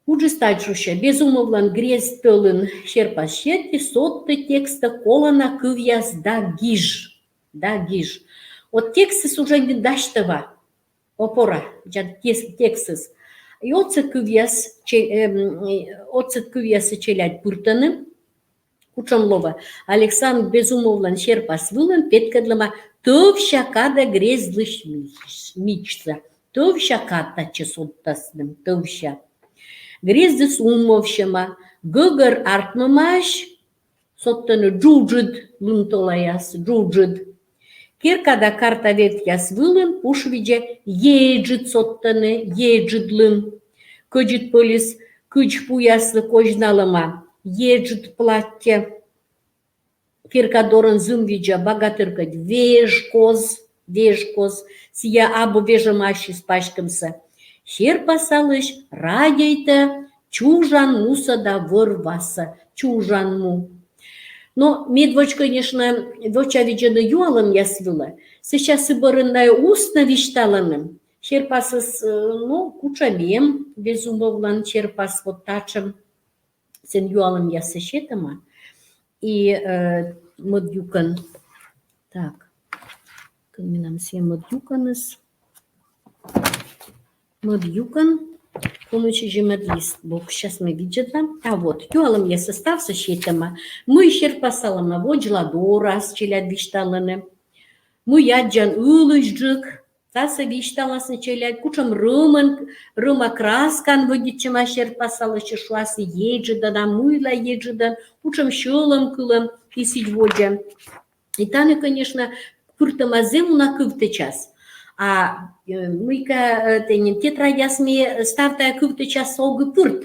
Уже стачуще, безумовлан грез тылын щерпащет, и сотты текста колона кывьяс да гиж. Вот текстс уже не даштава, опора, текстс. И отцет кывьяс челядь пуртаны, кучамлова, Александр безумовлан щерпас вылын, петкадлама, төвща када грезлыш мичца, төвща када чесоттасным, төвща. Грездес умовщама, гыгыр артмамаш, соттаны джуджид лунтолаяс, джуджид. Керкада карта ветяс вылын, пушвиже еджид соттаны, еджидлын. Көджит полис, кыч пуясы кожналыма, ежит платье, киркадорын зым виджа, богатыркать, вежкоз, сия абу вежемащи с пачкамса. Хер пасалыш, радейта, чужан муса да вырваса, чужан му. Но медвоч, конечно, воча виджена юалом я свела. Сейчас и барынная устно вишталаным. Черпас, ну, кучамем, безумовно, черпас вот тачем, сен юалом я сещетама. И модюкан, так, нам все модюканес, модюкан, помощи жемадлист, бог сейчас мы видим, а вот, юалом я состав сещетама, мы черпасалам на воджладора, с челяд вишталаны, мы яджан улыжджик, таса вишталасны челяд, кучам рыма краскан водичем ашер пасала чешуасы еджидан, мыла еджидан, кучам щелом кылым писить водя. И там, конечно, куртамазем на кывты час. А мы-ка тетра ясми ставтая кывты час огы пурт.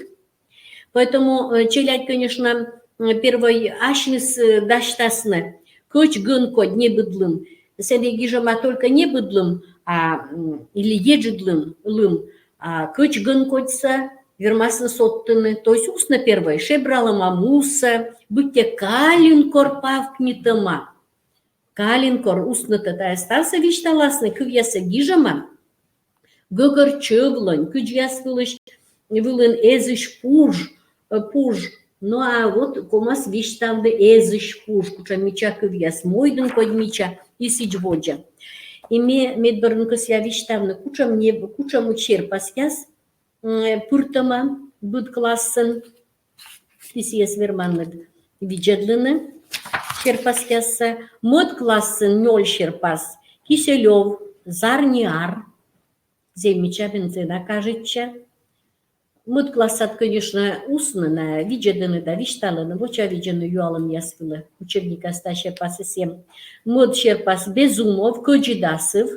Поэтому челядь, конечно, первый ашнис даштасны, коч гын код не быдлым. Сенде гижама только не быдлым, или еджидлым, коч гын кодса, вермасно соттыны, то есть устно первое, шебрала мамуса, будьте калинкор павкнитыма. Калинкор устно татая ставса вишталасны, кывьяса гижама, гогор чывлань, кыджьяс вылын эзыш пуж, ну а вот комас виштавды эзыш пуж, куча мича кывьяс, мойдын код мича, и сичводжа. И медбарнкас я виштавны, кучам черпас яс, пуртама, буд классен, тисиес верманнет виджедлыны, черпас яса, мод классен ноль черпас, Киселев, Зарниар, земича бензина, кажется. Мод классат, конечно, устно, виджедлыны, да вишталыны, воча виджены юалом ясвылы, учебника ста черпасы 7. Мод черпас Безумов, Коджидасов,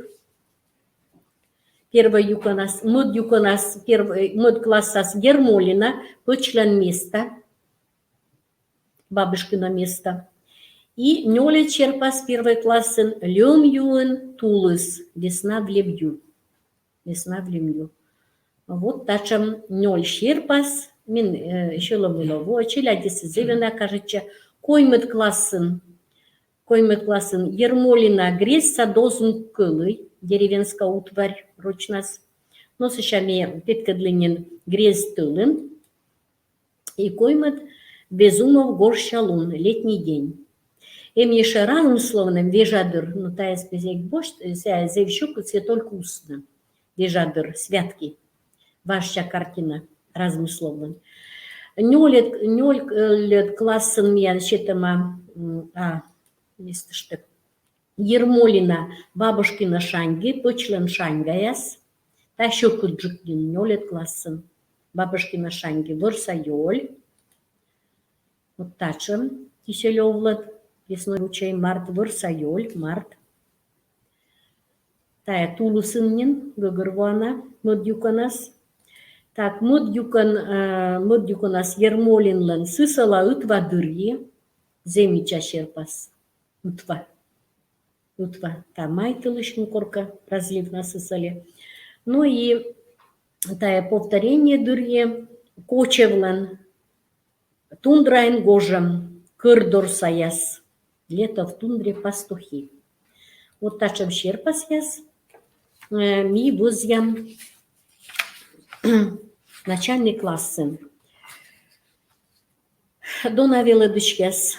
первый юконас, мод классас Ермолина, почлен место, бабушкино место. И нёле черпас первый классен Лём Юэн Тулыс, весна в Лемью. Вот тачем ноль черпас, мин еще ломилово, челядисы зелена, кажется, коймет классен Ермолина Грес Садозун Кылый, деревенская утварь ручнас, но сещами петкадлинен Грес Тылын, и коймет Безумов Горшалун, летний день. Им еще разным словом вежадыр, ну та есть безег бошт, зевщук все только устно. Вежадыр, святки. Ваша картина разным словом. Ноль лет классен меня считама, есть что Ермолина бабушкина шанги, почлен шангаяс, та еще куджукин, 0 лет классен, бабушкина шанги, Ворсайоль, вот тачем, Киселевлад, весной учей март, Ворсайоль, март, тая Тулусыннин, Гогорвана, Модюканас, так, Модюканас Ермолинлан, Сысала Утва Дырье, Земича Шерпас, Утва, там майтылышн корка, разлив на Сысале. Ну и тая повторение Дырье, Кочевлан, Тундрайн Гожем, Кырдор Саяс, лето в тундре пастухи. Вот тачем Шерпас яс, ми возьям начальный классы. Дона веледышкес.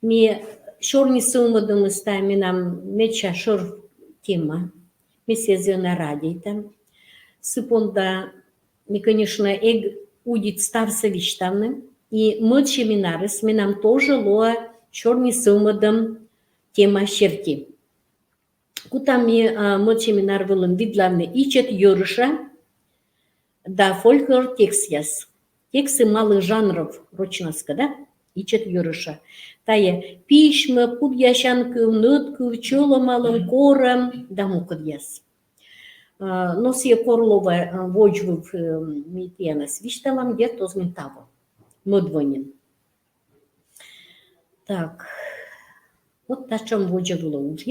Ми шорни сумодом стами нам меча шор тема. Ми сезона радита. Сыпонда ми, конечно, удит ставса виштавны. И мы семинарис, ми нам тоже лоа шорни сумодом тема щерти. Кута ми семинар вылым видлавны ичет юрыша, да фольклор текст яс. Тексты малых жанров ручнаска, да? Ичет юрыша. Тая пишма, пуд яшанкы, нытку, чоло малым корам, да мукад яс. Но сие корлове воджвив мітєне свіштелам є то змінтаво. Модвонін. Так. От та чим воджавило уж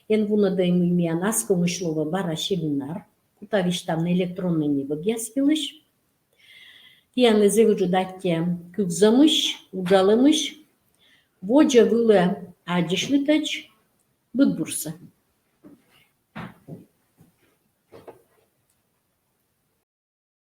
jen воно даймо ім'я наскому шлова бара шелінар, кутавіш там на електронний виб'ясвілиш. Я не заводжу даття кювзамиш, уджалимиш, воджавило адішлитач, будбурса.